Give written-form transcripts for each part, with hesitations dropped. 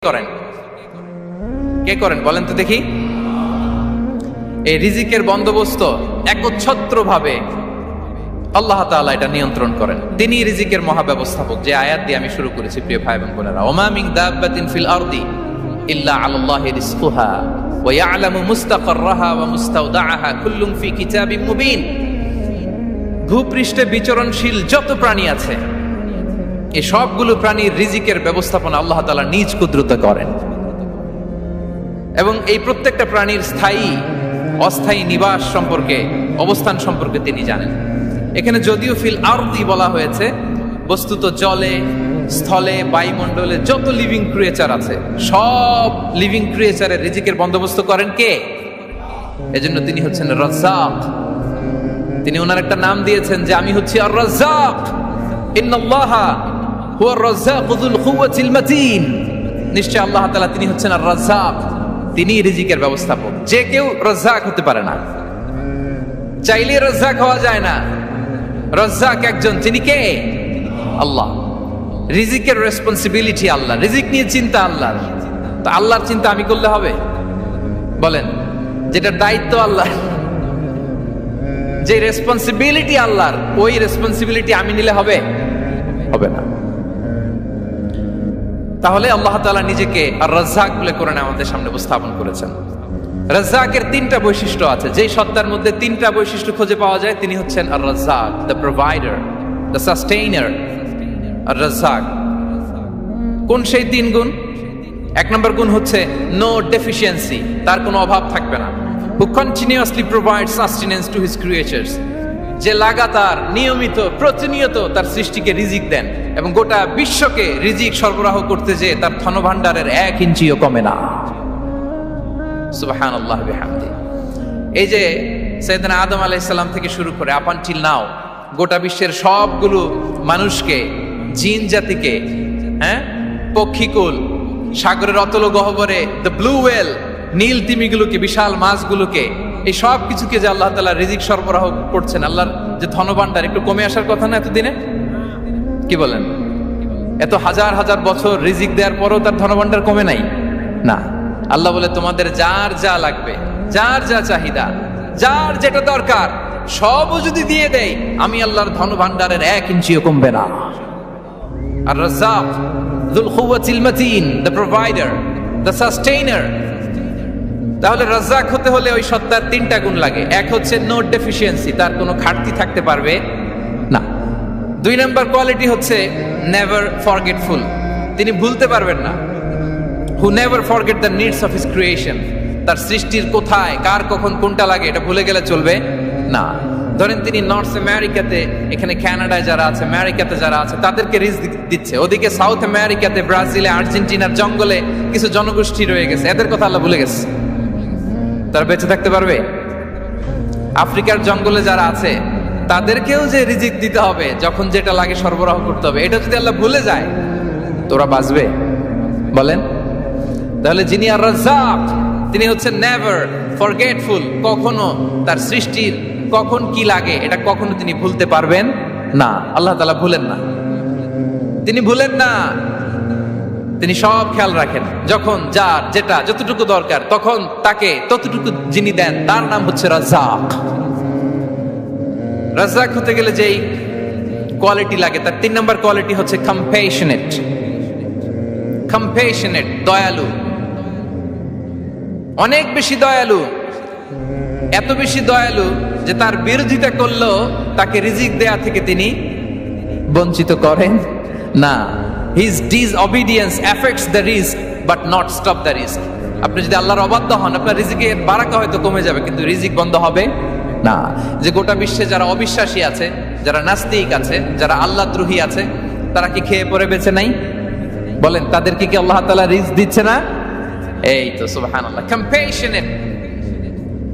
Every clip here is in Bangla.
করেন কে করেন বলেন তো দেখি। এই রিজিকের বন্দোবস্ত একচ্ছত্রভাবে আল্লাহ তাআলা এটা নিয়ন্ত্রণ করেন। তিনি রিজিকের মহাব্যবস্থাপক। যে আয়াত দিয়ে আমি শুরু করেছি প্রিয় ভাই এবং বোনেরা, ওমা মিন দাব্বাতিন ফিল আরদি ইল্লা আলাল্লাহি রিজকুহা ওয়া ইয়ালামু মুস্তাকাররাহা ওয়া মুস্তাওদাআহা কুল্লুম ফি কিতাবিম মুবিন। ভূপৃষ্ঠে বিচরণশীল যত প্রাণী আছে এই সবগুলো প্রাণীর রিজিকের ব্যবস্থাপনা আল্লাহ তাআলা নিজ কুদরতে করেন এবং এই প্রত্যেকটা প্রাণীর স্থায়ী অস্থায়ী নিবাস সম্পর্কে, অবস্থান সম্পর্কে তিনি জানেন। এখানে যদিও ফিল আরদি বলা হয়েছে, বস্তুত জলে, স্থলে, বায়ুমণ্ডলে যত লিভিং ক্রিয়েচার আছে সব লিভিং ক্রিয়েচারের রিজিকের বন্দোবস্ত করেন কে? এজন্য তিনি হচ্ছেন রাজ্জাক। তিনি ওনার একটা নাম দিয়েছেন যে আমি হচ্ছি আর রাজ্জাক, ইন্নাল্লাহা হুয়া রাজ্জাকু যুল কুওয়াতিল মাতিন। নিশ্চয় আল্লাহ তাআলা তিনি হচ্ছেন আর রাজ্জাক, তিনি রিজিকের ব্যবস্থাপক। যে কেউ রাজ্জাক হতে পারে না, চাইলে রাজ্জাক হওয়া যায় না। রাজ্জাক একজন, তিনি কে? আল্লাহ। রিজিকের রেসপন্সিবিলিটি আল্লাহ, রিজিক নিয়ে চিন্তা আল্লাহর। তো আল্লাহর চিন্তা আমি করলে হবে? বলেন, যেটা দায়িত্ব আল্লাহ, যে রেসপন্সিবিলিটি আল্লাহর, ওই রেসপন্সিবিলিটি আমি নিলে হবে? হবে না। তাহলে আল্লাহ তাআলা নিজেকে আর রাজ্জাক বলে কোরআনে আমাদের সামনে উপস্থাপন করেছেন। রাজ্জাকের তিনটা বৈশিষ্ট্য আছে। যেই সত্তার মধ্যে তিনটা বৈশিষ্ট্য খুঁজে পাওয়া যায় তিনি হচ্ছেন Ar Razzaq, the provider, the sustainer. Ar Razzaq কোন সেই তিন গুণ? এক নম্বর গুণ হচ্ছে নো ডেফিসিয়েন্সি, তার কোনো অভাব থাকবে না। হু continuously provide sustenance to his creatures, যে লাগাতার নিয়মিত প্রতিনিয়ত তার সৃষ্টিকে রিজিক দেন এবং গোটা বিশ্বকে রিজিক সরবরাহ করতে যে তার ধনভাণ্ডারের 1 ইঞ্চিও কমে না। সুবহানাল্লাহ বিহামদি। এই যে সাইয়েদনা আদম আলাইহিস সালাম থেকে শুরু করে আপ আনটিল নাও গোটা বিশ্বের সবগুলো মানুষকে, জিন জাতিকে, পক্ষীকুল, সাগরের অতল গহ্বরে দ্য ব্লু ওয়েল, নীল তিমিগুলোকে, বিশাল মাছগুলোকে, এই সব কিছুকে যে আল্লাহ তাআলা রিজিক সরবরাহ করছেন, আল্লাহর যে ধনভাণ্ডার একটু কমে আসার কথা না এতদিনে? কি বলেন? এত হাজার হাজার বছর রিজিক দেওয়ার পরও তার ধনভাণ্ডার কমে নাই না। আল্লাহ বলে তোমাদের যার যা লাগবে, যার যা চাহিদা, যার যেটা দরকার সবও যদি দিয়ে দেয় আমি আল্লাহর ধনভাণ্ডারের 1 ইঞ্চিও কমবে না। আর Razzak যুল কুওয়াতিল মাতিন, the provider, the sustainer. তাহলে রাজ্জাক হতে হলে ওই সত্তার তিনটা গুণ লাগে। এক হচ্ছে নো ডেফিসিয়েন্সি, তার কোনো ঘাটতি থাকতে পারবে না। 2 নম্বর কোয়ালিটি হচ্ছে নেভার ফরগেটফুল, তিনি ভুলতে পারবেন না। Who never forget the needs of his creation, তার সৃষ্টির কোথায় কার কখন কোনটা লাগে এটা ভুলে গেলে চলবে না। ধরেন তিনি নর্থ আমেরিকাতে, এখানে কানাডায় যারা আছে, আমেরিকাতে যারা আছে তাদেরকে রিজিক দিচ্ছে। ওদিকে সাউথ আমেরিকাতে, ব্রাজিলে, আর্জেন্টিনার জঙ্গলে কিছু জনগোষ্ঠী রয়ে গেছে, এদের কথা আল্লাহ ভুলে গেছে। তারা বেঁচে থাকতে পারবে? আফ্রিকার জঙ্গলে যারা আছে তাদেরকেও যে রিজিক দিতে হবে, যখন যেটা লাগে সরবরাহ করতে হবে, এটা যদি আল্লাহ ভুলে যায় তোরা বাঁচবে? বলেন। তাহলে যিনি আর রাজ্জাক তিনি হচ্ছেন নেভার ফরগেটফুল, কখনো তার সৃষ্টির কখন কি লাগে এটা কখনো তিনি ভুলতে পারবেন না। আল্লাহ তাআলা ভুলেন না, তিনি ভুলেন না, তিনি সব খেয়াল রাখেন। যখন যার যেটা যতটুকু দরকার তখন তাকে ততটুকু যিনি দেন তার নাম হচ্ছে রাজ্জাক। রাজ্জাক হতে গেলে যেই কোয়ালিটি লাগে তার 3 নম্বর কোয়ালিটি হচ্ছে কম্প্যাশনেট। কম্প্যাশনেট, দয়ালু, অনেক বেশি দয়ালু। এত বেশি দয়ালু যে তার বিরোধিতা করলেও তাকে রিজিক দেয়া থেকে তিনি বঞ্চিত করেন না। His disobedience affects the risk but not stop the risk. আপনি যদি আল্লাহর অবাধ্য হন আপনার রিজিকের বারাকা হয়তো কমে যাবে কিন্তু রিজিক বন্ধ হবে না। যে গোটা বিশ্বে যারা অবিশ্বাসী আছে, যারা নাস্তিক আছে, যারা আল্লাহদ্রোহী আছে, তারা কি খেয়ে পরে বেঁচে নাই? বলেন, তাদেরকে কি আল্লাহ তাআলা রিজিক দিচ্ছে না? এই তো সুবহানাল্লাহ। কম্প্যাশনেট,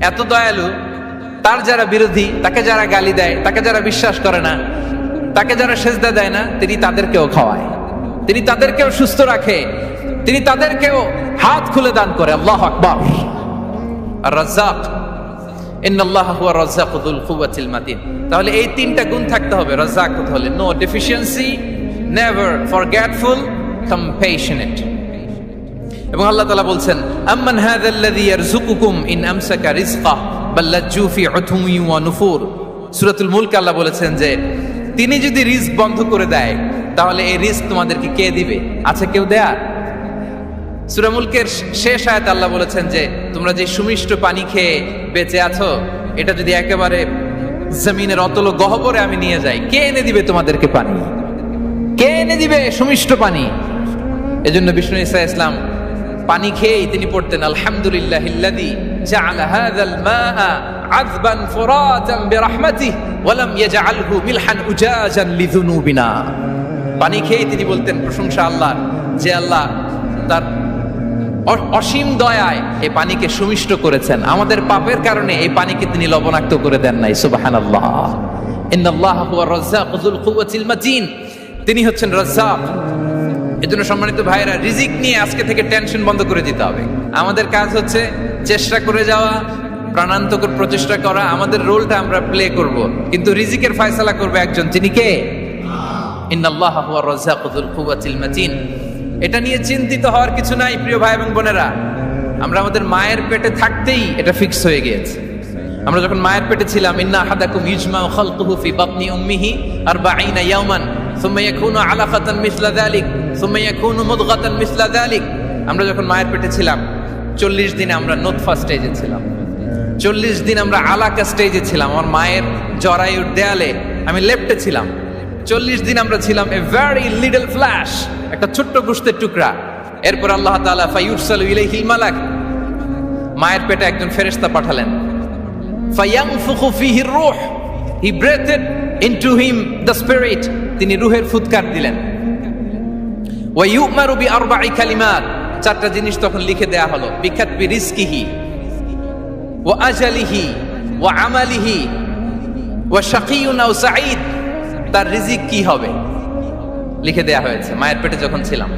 এত দয়ালু, তার যারা বিরোধী, তাকে যারা গালি দেয়, তাকে যারা বিশ্বাস করে না, তাকে যারা সেজদা দেয় না, তিনি তাদেরকেও খাওয়ায়, তিনি তাদেরকেও সুস্থ রাখে, তিনি তাদেরকেও হাত খুলে দান করে। আল্লাহু আকবার। আর রাজ্জাক, ইন্নাল্লাহা হুয়া রাজ্জাকু যুল কুওয়াতিল মাতিন। তাহলে এই তিনটা গুণ থাকতে হবে রাজ্জাক হতে হলে। No deficiency, never forgetful, compassionate. এবং আল্লাহ তাআলা বলছেন আম্মান হাযাল্লাযী ইয়ারযুকুকুম ইন আমসাকা রিজকাহ বাল লাজ্জু ফি উতুমি ওয়া নুফুর। সূরাতুল মুলক আল্লাহ বলেছেন যে তিনি যদি রিজক বন্ধ করে দেয় তাহলে এই রিজক তোমাদেরকে কে দিবে? আছে কেউ দেয়ার? সূরা মুলকের শেষ আয়াতে আল্লাহ বলেছেন যে তোমরা যে সুমিষ্ট পানি খেয়ে বেঁচে আছো, এটা যদি একেবারে জমিনের অতল গহ্বরে আমি নিয়ে যাই, কে এনে দিবে তোমাদেরকে পানি? কে এনে দিবে সুমিষ্ট পানি? এজন্য বিষ্ণু ঈসা ইসলাম পানি খেয়েই তিনি পড়তেন আলহামদুলিল্লাহিল্লাযী জাআলা হাযাল মাআ আযবান ফুরাতান বিরাহমাতিহি ওয়া লাম ইয়াজআলহু মিলহান উজাজান লিযুনুবিনা। পানি খেয়েই তিনি বলতেন প্রশংসা আল্লাহর, যে আল্লাহ তার অসীম দয়ায় এই পানিকে সুমিষ্ট করেছেন, আমাদের পাপের কারণে এই পানিকে তিনি লবণাক্ত করে দেন নাই। সুবহানাল্লাহ। ইন্নাল্লাহা হুয়ার রাজ্জাকু যুল কুওয়াতিল মাতিন। তিনি হচ্ছেন রাজ্জাক। এজন্য সম্মানিত ভাইরা, রিজিক নিয়ে আজকে থেকে টেনশন বন্ধ করে দিতে হবে। আমাদের কাজ হচ্ছে চেষ্টা করে যাওয়া, প্রাণান্তকর প্রচেষ্টা করা, আমাদের রোলটা আমরা প্লে করব, কিন্তু রিজিকের ফয়সালা করবে একজন, তিনি কে? ইন্নাল্লাহা হুয়ার রাজ্জাকু যুল কুওয়াতিল মাতিন। এটা নিয়ে চিন্তিত হওয়ার কিছু নাই প্রিয় ভাই এবং বোনেরা। আমরা আমাদের মায়ের পেটে থাকতেই এটা ফিক্স হয়ে গিয়েছে। আমরা যখন মায়ের পেটে ছিলাম, ইন্না আহাদাকুম ইজমাউ খালকুহু ফি বাতনি উম্মিহি 40 ইয়াওমান সুম্মা ইয়াকুনু আলাকাতান মিসলা যালিক সুম্মা ইয়াকুনু মুদগাতান মিসলা যালিক। আমরা যখন মায়ের পেটে ছিলাম 40 দিন আমরা নুতফা স্টেজে ছিলাম, 40 দিন আমরা আলাকা স্টেজে ছিলাম। আমার মায়ের জরায়ুর দেয়ালে আমি লেপ্টে ছিলাম। 40 দিন আমরা ছিলাম এ ভেরি লিটল ফ্ল্যাশ, একটা ছোট্ট গোশতের টুকরা। এরপর আল্লাহ তাআলা ফায়ুরসালু ইলাইহিল মালাক, মায়ের পেটে একজন ফেরেশতা পাঠালেন। ফায়ানফুখু ফিহির রূহ, he breathed into him the spirit, তিনি রূহের ফুৎকার দিলেন। ওয়া ইউমারু বিআরবা'i কালিমাত, 4টা জিনিস তখন লিখে দেয়া হলো। বিকাতবি রিজকিহি ওয়া আজালিহি ওয়া আমালিহি ওয়া শাকিয়ুন আও সাঈদ, তার রিজিক কি হবে লিখে দেয়া হয়েছে মায়ের পেটে যখন ছিলাম।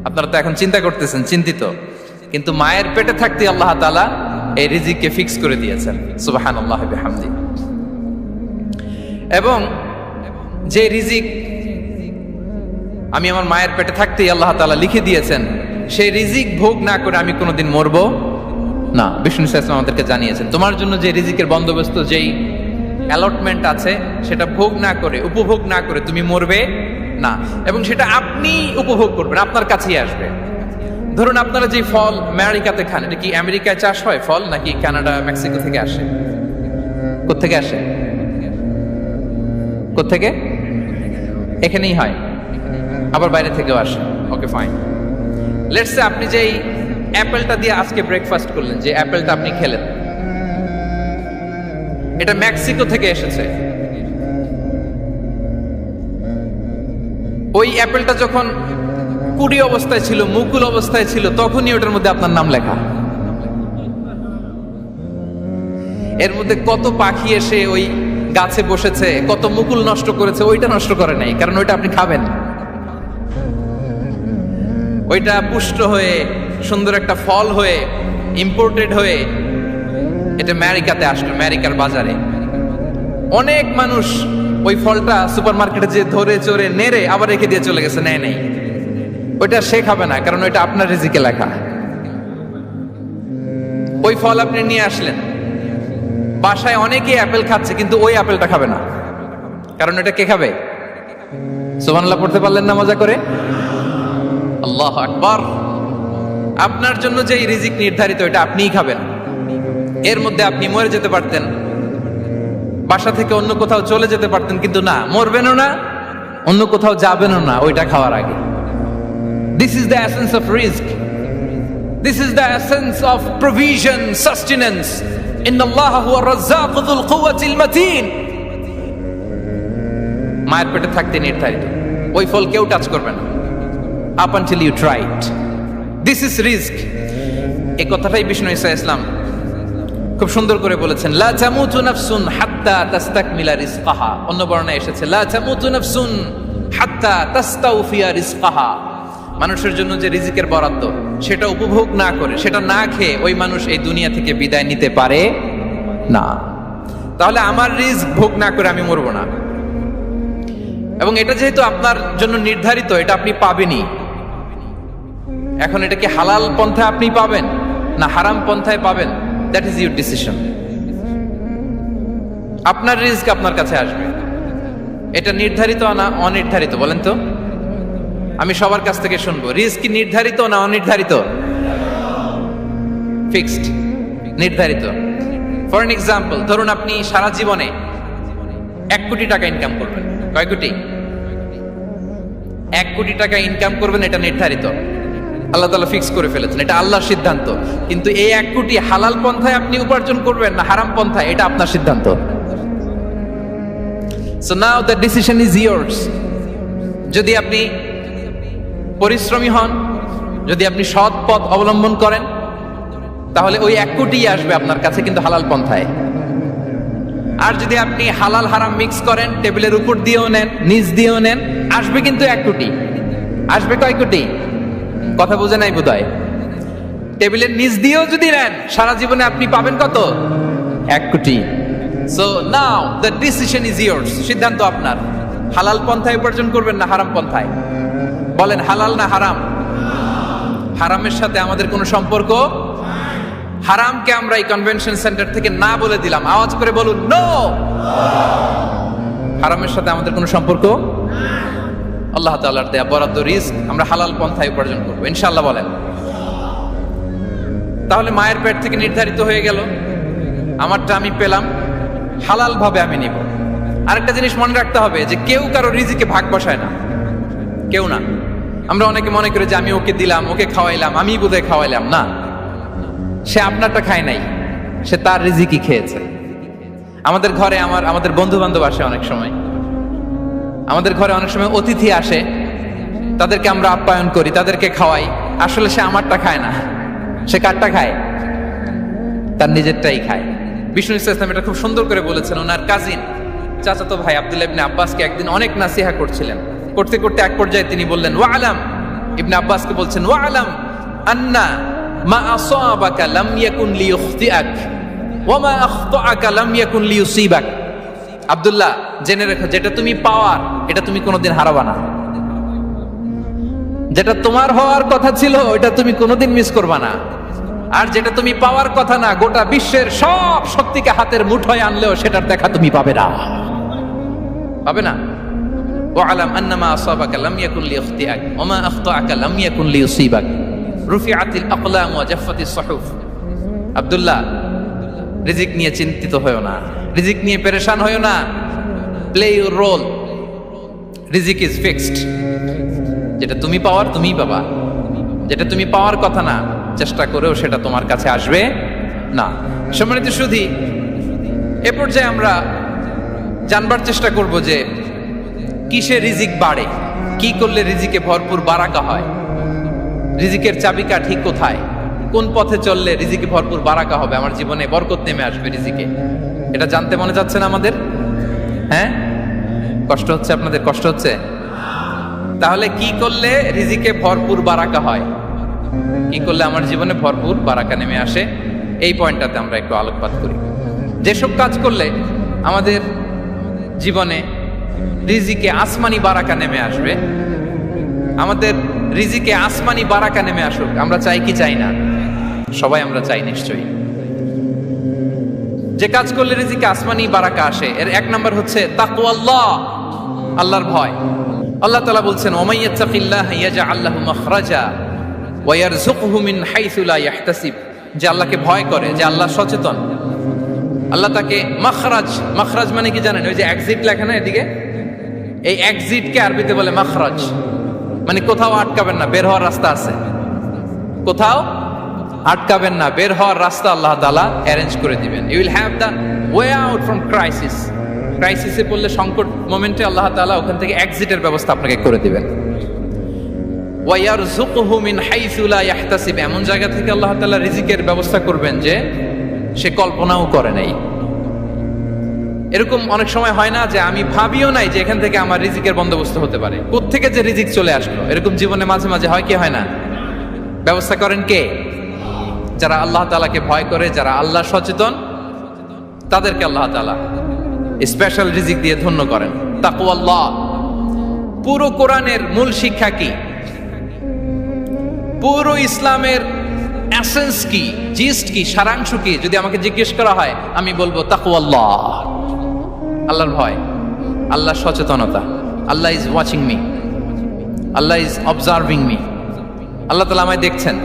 আপনারা তো এখন চিন্তা করতেছেন, চিন্তিত, কিন্তু মায়ের পেটে থাকতে আল্লাহ তাআলা এই রিজিককে ফিক্স করে দিয়েছেন। সুবহানাল্লাহ বিহামদি। এবং যে রিজিক আমি আমার মায়ের পেটে থাকতেই আল্লাহ তাআলা লিখে দিয়েছেন, সেই রিজিক ভোগ না করে আমি কোনোদিন মরবো না। বিষ্ণু ইসলাম আমাদেরকে জানিয়েছেন তোমার জন্য যে রিজিকের বন্দোবস্ত, যেই অ্যালটমেন্ট আছে, সেটা ভোগ না করে, উপভোগ না করে তুমি মরবে না। এবং সেটা আপনি উপভোগ করবেন, আপনার কাছেই আসবে। ধরুন আপনারা যে ফল আমেরিকাতে খান, এটা কি আমেরিকায় চাষ হয় ফল, নাকি কানাডা মেক্সিকো থেকে আসে? কোত্থেকে আসে? কোত্থেকে? এখানেই হয়, আবার বাইরে থেকেও আসে। Okay fine. লেটস সে আপনি যেই অ্যাপেলটা দিয়ে আজকে ব্রেকফাস্ট করলেন, যে অ্যাপেলটা আপনি খেলেন, এটা মেক্সিকো থেকে এসেছে। ওই অ্যাপেলটা যখন কুড়ি অবস্থায় ছিল, মুকুল অবস্থায় ছিল, তখনই ওটার মধ্যে আপনার নাম লেখা। এর মধ্যে কত পাখি এসে ওই গাছে বসেছে, কত মুকুল নষ্ট করেছে, ওইটা নষ্ট করে নাই, কারণ ওইটা আপনি খাবেন। ওইটা পুষ্ট হয়ে সুন্দর একটা ফল হয়ে ইম্পোর্টেড হয়ে এটা আমেরিকাতে আসলো, আমেরিকার বাজারে। অনেক মানুষ ওই ফলটা সুপার মার্কেটে যে ধরে চড়ে নেড়ে আবার রেখে দিয়ে চলে গেছে, নেয় নাই। ওইটা সে খাবে না, কারণ ওইটা আপনার রিজিকে লেখা। ওই ফল আপনি নিয়ে আসলেন, বাসায় অনেকে অ্যাপেল খাচ্ছে, কিন্তু ওই অ্যাপেলটা খাবে না, কারণ এটা কে খাবে? সুবহানাল্লাহ পড়তে পারলেন না মজা করে? আল্লাহু আকবার। আপনার জন্য যে রিজিক নির্ধারিত, এটা আপনিই খাবেন। এর মধ্যে আপনি মরে যেতে পারতেন, বাসা থেকে অন্য কোথাও চলে যেতে পারতেন, কিন্তু না, মরবেনও না, অন্য কোথাও যাবেনও না ওইটা খাওয়ার আগে। This is the essence of rizq. This is the essence of provision, sustenance. Inna Allah huwa ar-razzaq dhul quwwati al-matin. মায়ের পেটে থাকতে নির্ধারিত, ওই ফল কেউ টাচ করবে না up until you try it. This is rizq. এই কথাটাই বিষ্ণু ঈসা ইসলাম খুব সুন্দর করে বলেছেন, লা তামুতু নাফসুন হাত্তা তাস্তাকমিলা রিজকাহা। অন্য বর্ণনায় এসেছে লা তামুতু নাফসুন হাত্তা তাস্তাউফিয়া রিজকাহা। মানুষের জন্য যে রিজিকের বরাদ্দ, সেটা উপভোগ না করে, সেটা না খেয়ে ওই মানুষ এই দুনিয়া থেকে বিদায় নিতে পারে না। তাহলে আমার রিজক ভোগ না করে আমি মরবো না। এবং এটা যেহেতু আপনার জন্য নির্ধারিত, এটা আপনি পাবেনই। এখন এটা কি হালাল পন্থায় আপনি পাবেন না হারাম পন্থায় পাবেন, দ্যাট ইজ ইউর ডিসিশন। আপনার রিস্ক আপনার কাছে আসবে, এটা নির্ধারিত না অনির্ধারিত বলেন তো? আমি সবার কাছ থেকে শুনবো, রিস্ক কি নির্ধারিত না অনির্ধারিত? ফিক্সড, নির্ধারিত। ফর এন এক্সাম্পল, ধরুন আপনি সারা জীবনে 1 কোটি টাকা ইনকাম করবেন। কয় কোটি? 1 কোটি টাকা ইনকাম করবেন, এটা নির্ধারিত, আল্লাহ তাআলা ফিক্স করে ফেলেছেন, এটা আল্লাহর সিদ্ধান্ত। কিন্তু এই 1 কোটি হালাল পন্থায় আপনি উপার্জন করবেন না হারাম পন্থায়, এটা আপনার সিদ্ধান্ত। So now the decision is yours. যদি আপনি পরিশ্রমী হন, যদি আপনি সৎ পথ অবলম্বন করেন, তাহলে ওই 1 কোটি আসবে আপনার কাছে, কিন্তু হালাল পন্থায়। আর যদি আপনি হালাল হারাম মিক্স করেন, টেবিলের উপর দিয়েও নেন নিচ দিয়েও নেন, আসবে কিন্তু 1 কোটি। আসবে কয় কোটি? কথা বুঝে নাই বোধহয়। টেবিলের নিচ দিয়েও যদি নেন, সারা জীবনে আপনি পাবেন কত? 1 কোটি। So now the decision is yours. সিদ্ধান্ত আপনার। হালাল পন্থায় উপার্জন করবেন না হারাম পন্থায়? বলেন হালাল না হারাম? হারামের সাথে আমাদের কোনো সম্পর্ক? হারামকে আমরা এই কনভেনশন সেন্টার থেকে না বলে দিলাম, আওয়াজ করে বলুন নো। হারামের সাথে আমাদের কোনো সম্পর্ক? আল্লাহ তাআলার দেয়া বরাদ্দ রিস্ক আমরা হালাল পন্থায় উপার্জন করবো ইনশাআল্লাহ। বলেন। তাহলে মায়ের পেট থেকে নির্ধারিত হয়ে গেল, আমারটা আমি পেলাম, হালাল ভাবে আমি নিব। আরেকটা জিনিস মনে রাখতে হবে যে কেউ কারো রিজিকে ভাগ বসায় না, কেউ না। আমরা অনেকে মনে করি যে আমি ওকে দিলাম, ওকে খাওয়াইলাম, আমি বোধহয় খাওয়াইলাম। না, সে আপনারটা খায় নাই, সে তার রিজিকই খেয়েছে। আমাদের ঘরে আমাদের বন্ধু বান্ধব আসে অনেক সময়, আমাদের ঘরে অনেক সময় অতিথি আসে, তাদেরকে আমরা আপ্যায়ন করি, তাদেরকে খাওয়াই। আসলে সে আমারটা খায় না, সে কারটা খায়? তার নিজেরটাই খায়। বিষ্ণু ইসলাম এটা খুব সুন্দর করে বলেছেন। ওনার কাজিন চাচাতো ভাই আব্দুল্লাহ ইবনে আব্বাসকে একদিন অনেক নাসিহা করছিলেন, করতে করতে এক পর্যায়ে তিনি বললেন ওয়ালাম, ইবনে আব্বাসকে বলছেন ওয়ালাম আন্না মা আসাবাকা লাম ইয়াকুন লিইখতিআক ওয়া মা আখতাআকা লাম ইয়াকুন লিইউসিবাক। আব্দুল্লাহ, জেনে রেখো, যেটা তুমি পাওয়ার এটা তুমি কোনোদিন হারাবা না। যেটা তোমার হওয়ার কথা ছিল ওটা তুমি কোনোদিন মিস করবা না। আর যেটা তুমি পাওয়ার কথা না, গোটা বিশ্বের সব শক্তিকে হাতের মুঠোয় আনলেও সেটার দেখা তুমি পাবে না, পাবে না। ওয়ালাম আন্নামা আসাবাকা লাম ইয়াকুন লিইখতিআক ওয়া মা আখতাআকা লাম ইয়াকুন লিইউসিবাক রুফিআতিল আকলাম ওয়া জাফফাতিস সুহুফ। আব্দুল্লাহ, রিজিক নিয়ে চিন্তিত হয়ো না, রিজিক নিয়ে পেরেশান হয়ো না। প্লে ইউর রোল, রিজিক ইজ ফিক্সড। যেটা তুমি পাওয়ার তুমিই পাবা, যেটা তুমি পাওয়ার কথা না, চেষ্টা করেও সেটা তোমার কাছে আসবে না। সম্মানিত সুধী, এ পর্যায়ে আমরা জানবার চেষ্টা করব যে কিসে রিজিক বাড়ে, কি করলে রিজিকে ভরপুর বারাকা হয়, রিজিকের চাবিকাঠি কোথায়, কোন পথে চললে রিজিকে ভরপুর বারাকা হবে, আমার জীবনে বরকত নেমে আসবে রিজিকে। এটা জানতে মনে যাচ্ছে না আমাদের? হ্যাঁ, কষ্ট হচ্ছে আপনাদের? কষ্ট হচ্ছে? তাহলে কি করলে রিজিকে ভরপুর বারাকা হয়, কি করলে আমার জীবনে ভরপুর বারাকা নেমে আসে, এই পয়েন্টটাতে আমরা একটু আলোকপাত করি। যেসব কাজ করলে আমাদের জীবনে রিজিকে আসমানি বারাকা নেমে আসবে, আমাদের রিজিকে আসমানি বারাকা নেমে আসুক, আমরা চাই কি চাই না? সবাই আমরা চাই নিশ্চয়ই। যে কাজ করলে রিজিকে আসমানি বারাকা আসে, এর 1 নাম্বার হচ্ছে তাকওয়াল্লাহ, আল্লাহর ভয়। আল্লাহ তাআলা বলছেন ওয়া মাইয়াত্তাকিল্লাহা ইয়াজআল লাহু মাখরাজা ওয়া ইয়ারযুকহু মিন হাইসু লা ইয়াহতাসিব। যে আল্লাহকে ভয় করে, যে আল্লাহ সচেতন, আল্লাহ তাকে মাখরাজ, মাখরাজ মানে কি জানেন? ওই যে এক্সিট লেখা না এদিকে, এই এক্সিটকে আরবিতে বলে মাখরাজ, মানে কোথাও আটকাবেন না, বের হওয়ার রাস্তা আছে, কোথাও আটকাবেন না, বের হওয়ার রাস্তা আল্লাহ তাআলা অ্যারেঞ্জ করে দিবেন। You will have the way out from crisis. ক্রাইসিসে পড়লে, সংকট মোমেন্টে আল্লাহ তাআলা ওখান থেকে এক্সিটের ব্যবস্থা আপনাকে করে দিবেন। ওয়া ইয়ারযুকহু মিন হাইসু লা ইয়াহতাসিব, এমন জায়গা থেকে আল্লাহ তাআলা রিজিকের ব্যবস্থা করবেন যে সে কল্পনাও করে নাই। এরকম অনেক সময় হয় না যে আমি ভাবিও নাই যে এখান থেকে আমার রিজিকের বন্দোবস্ত হতে পারে, কোত্থেকে যে রিজিক চলে আসলো। এরকম জীবনে মাঝে মাঝে হয় কি হয় না? ব্যবস্থা করেন কে? যারা আল্লাহ তাআলাকে ভয় করে, যারা আল্লাহ সচেতন, তাদেরকে আল্লাহ তাআলা স্পেশাল রিজিক দিয়ে ধন্য করেন। তাকওয়াল্লাহ। পুরো কোরআনের মূল শিক্ষা কি? পুরো ইসলামের এসেন্স কি, জিস্ট কি, সারাংশ কি যদি আমাকে জিজ্ঞেস করা হয়, আমি বলবো তাকওয়াল্লাহ, আল্লাহর ভয়, আল্লাহর সচেতনতা। Allah is watching me, Allah is observing me. Allah তাআলা আমায় দেখছেন।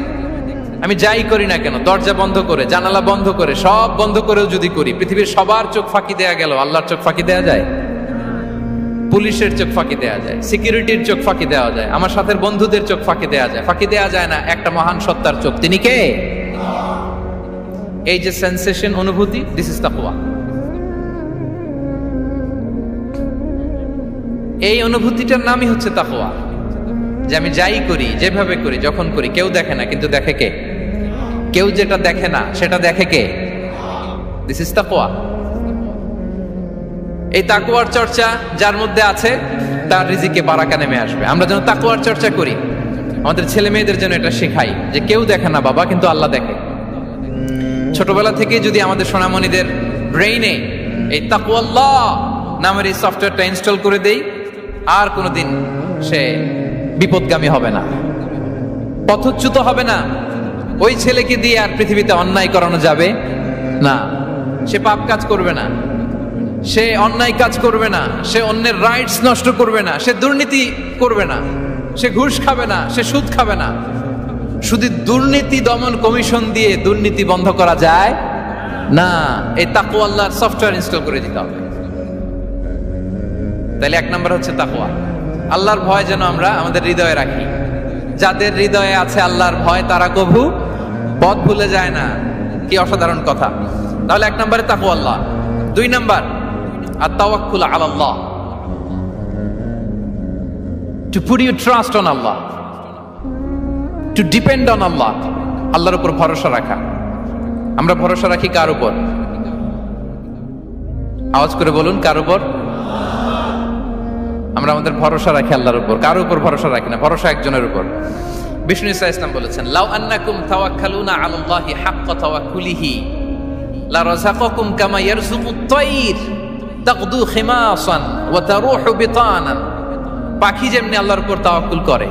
আমি যাই করি না কেন, দরজা বন্ধ করে, জানালা বন্ধ করে, সব বন্ধ করেও যদি করি, পৃথিবীর সবার চোখ ফাঁকি দেয়া গেল, আল্লাহর চোখ ফাঁকি দেয়া যায়? পুলিশের চোখ ফাঁকি দেয়া যায়, সিকিউরিটির চোখ ফাঁকি দেওয়া যায়, আমার সাথে বন্ধুদের চোখ ফাঁকি দেয়া যায়, ফাঁকি দেয়া যায় না একটা মহান সত্তার চোখ। তিনি কে? এই যে সেন্সেশন, অনুভূতি, দিস ইজ তাকওয়া। এই অনুভূতিটার নামই হচ্ছে তাকওয়া, যে আমি যাই করি, যেভাবে করি, যখন করি, কেউ দেখে না কিন্তু দেখে কে? কেউ যেটা দেখে না সেটা দেখে কে? দিস ইজ তাকওয়া। এই তাকওয়ার চর্চা যার মধ্যে আছে তার রিজিকে বারাকা নেমে আসবে। আমরা যেন তাকওয়ার চর্চা করি, আমাদের ছেলে মেয়েদের জন্য এটা শেখাই যে কেউ দেখে না বাবা, কিন্তু আল্লাহ দেখে। ছোটবেলা থেকে যদি আমাদের সোনামণিদের ব্রেইনে এই তাকওয়াল্লাহ নামের এই সফটওয়্যারটা ইনস্টল করে দেই, আর কোনোদিন সে বিপদগামী হবে না, পথচ্যুত হবে না। ওই ছেলেকে দিয়ে আর পৃথিবীতে অন্যায় করানো যাবে না, সে পাপ কাজ করবে না, সে অন্যায় কাজ করবে না, সে অন্যের রাইটস নষ্ট করবে না, সে দুর্নীতি করবে না, সে ঘুষ খাবে না, সে সুদ খাবে না। শুধু দুর্নীতি দমন কমিশন দিয়ে দুর্নীতি বন্ধ করা যায় না, এই তাকওয়া আল্লাহর সফটওয়্যার ইনস্টল করে দিতে হবে। তাহলে এক নম্বর হচ্ছে তাকওয়া। আল্লাহর ভয় যেন আমরা আমাদের হৃদয়ে রাখি। যাদের হৃদয়ে আছে আল্লাহর ভয় তারা কভু পথ ভুলে যায় না। কি অসাধারণ কথা! তাহলে এক নম্বরে তাকওয়া আল্লাহ। দুই নম্বর আত-তাওয়াক্কুল আলাল্লাহ, to put your trust on Allah, to depend on Allah, আল্লাহর উপর ভরসা রাখা। আমরা ভরসা রাখি কার উপর? আওয়াজ করে বলুন, কার উপর? আমরা আমাদের ভরসা রাখি আল্লাহর উপর, কার উপর ভরসা রাখি না, ভরসা একজনের উপর। বিষ্ণু ইসা ইসলাম বলেছেন, লাউ আন্নাকুম তাওয়াক্কালুনা আলাল্লাহি হাক্কা তাওয়াক্কুলিহি লা রাযাকাকুম কামা ইয়ারযুকুত তায়র তাকদু খিমাসান ওয়া তারুহু বিতানান। পাখি যেমনি আল্লাহর উপর তাওয়াক্কুল করে,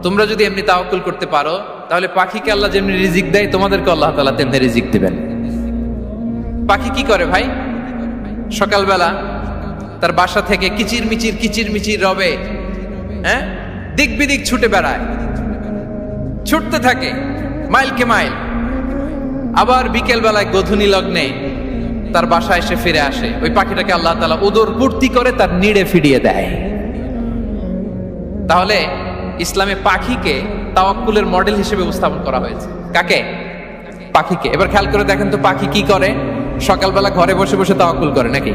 তোমরা যদি এমনি তাওয়াক্কুল করতে পারো, তাহলে পাখিকে আল্লাহ যেমনি রিজিক দেয়, তোমাদেরকে আল্লাহ তাআলা তেমনি রিজিক দিবেন। পাখি কি করে ভাই? সকালবেলা তার বাসা থেকে কিচির মিচির রবে, হ্যাঁ, দিক বিদিক ছুটে বেড়ায়, ছুটতে থাকে মাইলকে মাইল। আবার বিকেল বেলায় গোধূলি লগ্নে তার বাসায় এসে ফিরে আসে। ওই পাখিটাকে আল্লাহ তাআলা উদর পূর্তি করে তার নিড়ে ফিরিয়ে দেয়। তাহলে ইসলামে পাখিকে তাওয়াক্কুলের মডেল হিসেবে উপস্থাপন করা হয়েছে। কাকে? পাখিকে। এবার খেয়াল করে দেখেন তো, পাখি কি করে? সকালবেলা ঘরে বসে বসে তাওয়াক্কুল করে নাকি?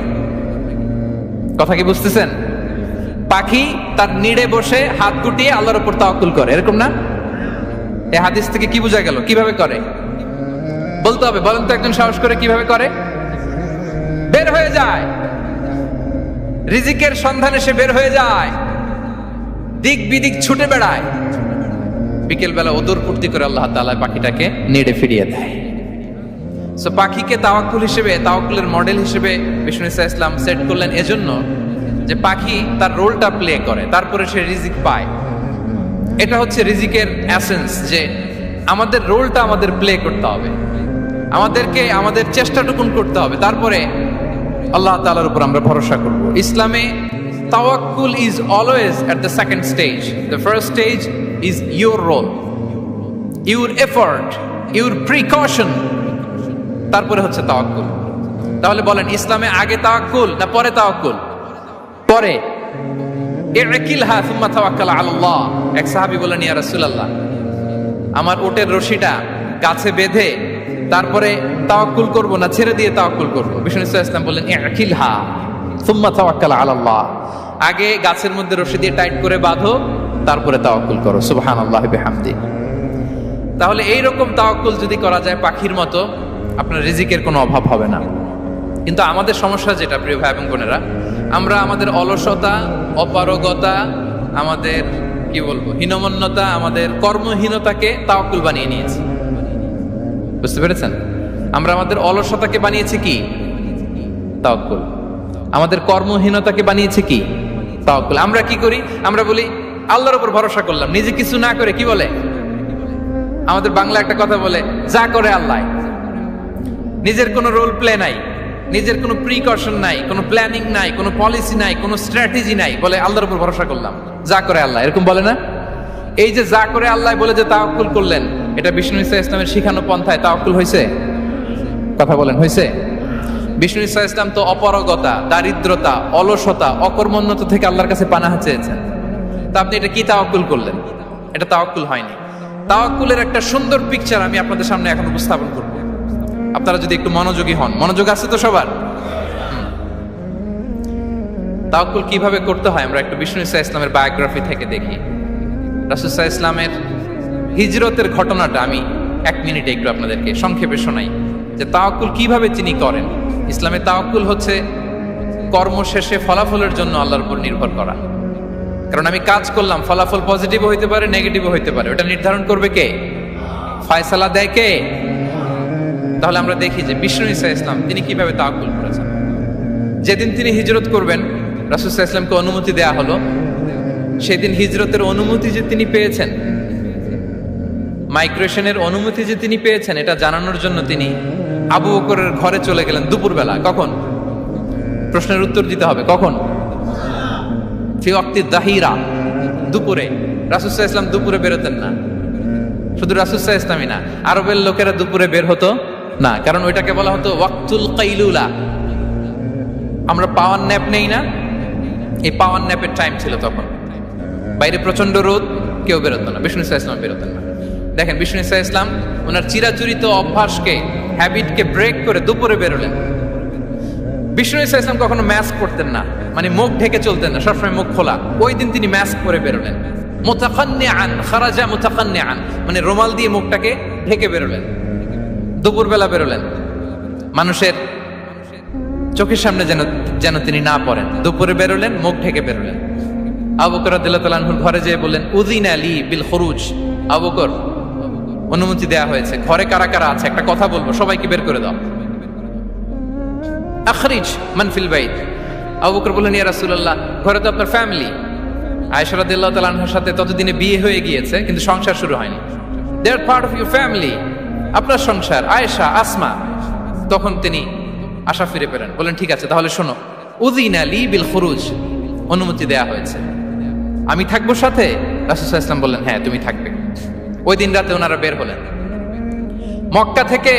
কথা কি বুঝতেছেন? পাখি তার নিড়ে বসে হাত গুটিয়ে আল্লাহর উপর তাওয়াক্কুল করে, এরকম না? এই হাদিস থেকে কি বোঝা গেল? কিভাবে করে বলতে হবে, বলেন তো একজন সাহস করে কিভাবে করে? বের হয়ে যায়, রিজিকের সন্ধানে সে বের হয়ে যায়, দিক বিদিক ছুটে বেড়ায়, বিকেল বেলা ওদর পূর্তি করে আল্লাহ তাআলা পাখিটাকে নেড়ে ফিরিয়ে দেয়। সো পাখিকে তাওয়াক্কুল হিসেবে, তাওয়াক্কুলের মডেল হিসেবে বিষ্ণু ইসা ইসলাম সেট করলেন এজন্য যে পাখি তার রোলটা প্লে করে, তারপরে সে রিজিক পায়। এটা হচ্ছে রিজিকের এসেন্স, যে আমাদের রোলটা আমাদের প্লে করতে হবে, আমাদেরকে আমাদের চেষ্টাটুকুন করতে হবে, তারপরে আল্লাহ তাআলার উপর আমরা ভরসা করব। ইসলামে তাওয়াক্কুল is always at the second stage. The first stage is your role, your effort, your precaution. তারপরে হচ্ছে তাওয়াক্কুল। তাহলে বলেন, ইসলামে আগে তাওয়াক্কুল না পরে তাওয়াক্কুল? পরে। ইকিলহা সুম্মা তাওয়াক্কাল আলাল্লাহ। এক সাহাবী বলেন, ইয়া রাসূলুল্লাহ, আমার উটের রশিটা গাছে বেঁধে তারপরে তাওয়াক্কুল করব না ছেড়ে দিয়ে তাওয়াক্কুল করব? বিষ্ণু ইসলাম বললেন, ইকিলহা সুম্মা তাওয়াক্কাল আলাল্লাহ। আগে গাছের মধ্যে রশি দিয়ে টাইট করে বাঁধো, তারপরে তাওয়াক্কুল করো। সুবহানাল্লাহি বিহামদি। তাহলে এইরকম তাওয়াক্কুল যদি করা যায় পাখির মতো, আপনার রিজিকের কোনো অভাব হবে না। কিন্তু আমাদের সমস্যা যেটা, প্রিয় ভাই এবং বোনেরা, আমরা আমাদের অলসতা, অপারগতা, আমাদের কি বলবো, হীনমন্যতা, আমাদের কর্মহীনতাকে তাওয়াক্কুল বানিয়ে নিয়েছি। বুঝতে পেরেছেন? আমরা আমাদের অলসতাকে বানিয়েছি কি? তাওয়াক্কুল। আমাদের কর্মহীনতাকে বানিয়েছে কি? তাওয়াক্কুল। আমরা কি করি? আমরা বলি আল্লাহর উপর ভরসা করলাম, নিজে কিছু না করে কি বলে? আমাদের বাংলা একটা কথা বলে, যা করে আল্লাহ। নিজের কোনো রোল প্লে নাই, নিজের কোনো প্রিকশন নাই, কোনো প্ল্যানিং নাই, কোনো পলিসি নাই, কোনো স্ট্র্যাটেজি নাই, বলে আল্লাহর উপর ভরসা করলাম, যা করে আল্লাহ, এরকম বলে না? এই যে যা করে আল্লাহ বলে যে তাওয়াক্কুল করলেন, এটা বিষ্ণু ঈসা ইসলামের শিখানো পন্থায় তাওয়াক্কুল হয়েছে? কথা বলেন, হয়েছে? বিষ্ণু ঈসা ইসলাম তো অপারগতা, দারিদ্রতা, অলসতা, অকর্মণ্যতা থেকে আল্লাহর কাছে পানাহা চেয়েছেন। তা আপনি এটা কি তাওয়াক্কুল করলেন? এটা তাওয়াক্কুল হয়নি। তাওয়াক্কুলের একটা সুন্দর পিকচার আমি আপনাদের সামনে এখন উপস্থাপন করব, আপনারা যদি একটু মনোযোগী হন। মনোযোগ আছে তো সবার? তাওয়াক্কুল কিভাবে করতে হয় আমরা একটু বিষ্ণু ঈসা ইসলামের বায়োগ্রাফি থেকে দেখি। রাসূল সাল্লাল্লাহু আলাইহি ওয়াসাল্লামের হিজরতের ঘটনাটা আমি 1 মিনিটে একটু আপনাদেরকে সংক্ষেপে শোনাই, যে তাওয়াক্কুল কিভাবে তিনি করেন। ইসলামে তাওয়াক্কুল হচ্ছে কর্ম শেষে ফলাফলের জন্য আল্লাহর উপর নির্ভর করা। কারণ আমি কাজ করলাম, ফলাফল পজিটিভ হইতে পারে, নেগেটিভ হইতে পারে, ওটা নির্ধারণ করবে কে? ফয়সালা দেয় কে? তাহলে আমরা দেখি যে বিষ্ণু ঈসা ইসলাম তিনি কিভাবে তাওয়াক্কুল করেছেন। যেদিন তিনি হিজরত করবেন, রাসূল সাল্লাল্লাহু আলাইহি ওয়াসাল্লামকে অনুমতি দেয়া হলো, সেদিন হিজরতের অনুমতি যে তিনি পেয়েছেন, মাইগ্রেশনের অনুমতি যে তিনি পেয়েছেন, এটা জানানোর জন্য তিনি আবু বকরের ঘরে চলে গেলেন দুপুরবেলা। কখন? প্রশ্নের উত্তর দিতে হবে, কখন? ফি ওয়াক্তি দাহিরা, দুপুরে। রাসূল সাল্লাল্লাহু আলাইহি ওয়াসাল্লাম দুপুরে বেরোতেন না। শুধু রাসূল সাল্লাল্লাহু আলাইহি ওয়াসাল্লামই না, আরবের লোকেরা দুপুরে বের হতো না, কারণ ওইটাকে বলা হতো ওয়াক্তুল কাইলুলা। আমরা পাওয়ার ন্যাপ নেই না, এই পাওয়ার ন্যাপের টাইম ছিল তখন। বাইরে প্রচন্ড রোদ, কেউ বেরোতো না, বিষ্ণু ঈসা ইসলাম বেরোতেন না। দেখেন বিষ্ণু ঈসা ইসলাম ওনার চিরাচরিত অভ্যাসকে, হ্যাবিটকে ব্রেক করে দুপুরে বেরোলেন। বিষ্ণু ঈসা ইসলাম কখনো মাস্ক পরতেন না, মানে মুখ ঢেকে চলতেন না, সবসময় মুখ খোলা। ওই দিন তিনি মাস্ক পরে বেরোলেন। মুতাকান্নিআন, খারাজা মুতাকান্নিআন, মানে রুমাল দিয়ে মুখটাকে ঢেকে বেরোলেন, দুপুরবেলা বেরোলেন। মানুষের চোখের সামনে যেন তিনি না পড়েন, দুপুরে বেরোলেন, মুখ ঢেকে বেরোলেন। আবু বকর রাদিয়াল্লাহু তাআলা আনহুর ঘরে যেয়ে বললেন, উযিনা লি বিল খুরুজ। আবু বকর, অনুমতি দেয়া হয়েছে, ঘরে কারা কারা আছে একটা কথা বলবো, সবাইকে বের করে দাও। আখরিজ মান ফিল বাইত। আবু বকর বললেন, ইয়া রাসূলুল্লাহ, ঘরে তো আপনার ফ্যামিলি। আয়েশা রাদিয়াল্লাহু তাআলা আনহার সাথে ততদিনে বিয়ে হয়ে গিয়েছে, কিন্তু সংসার শুরু হয়নি। দে আর পার্ট অফ ইউর ফ্যামিলি, আপনার সংসার, আয়েশা, আসমা। তখন তিনি আশা ফিরে পেলেন, বলেন ঠিক আছে তাহলে শোনো, উযিনা লি বিল খুরুজ, অনুমতি দেয়া হয়েছে, আমি থাকবো সাথে? রাসূল সাল্লাল্লাহু আলাইহি ওয়াসাল্লাম বললেন, হ্যাঁ তুমি থাকবে। ওই দিন রাতে ওনারা বের হলেন। মক্কা থেকে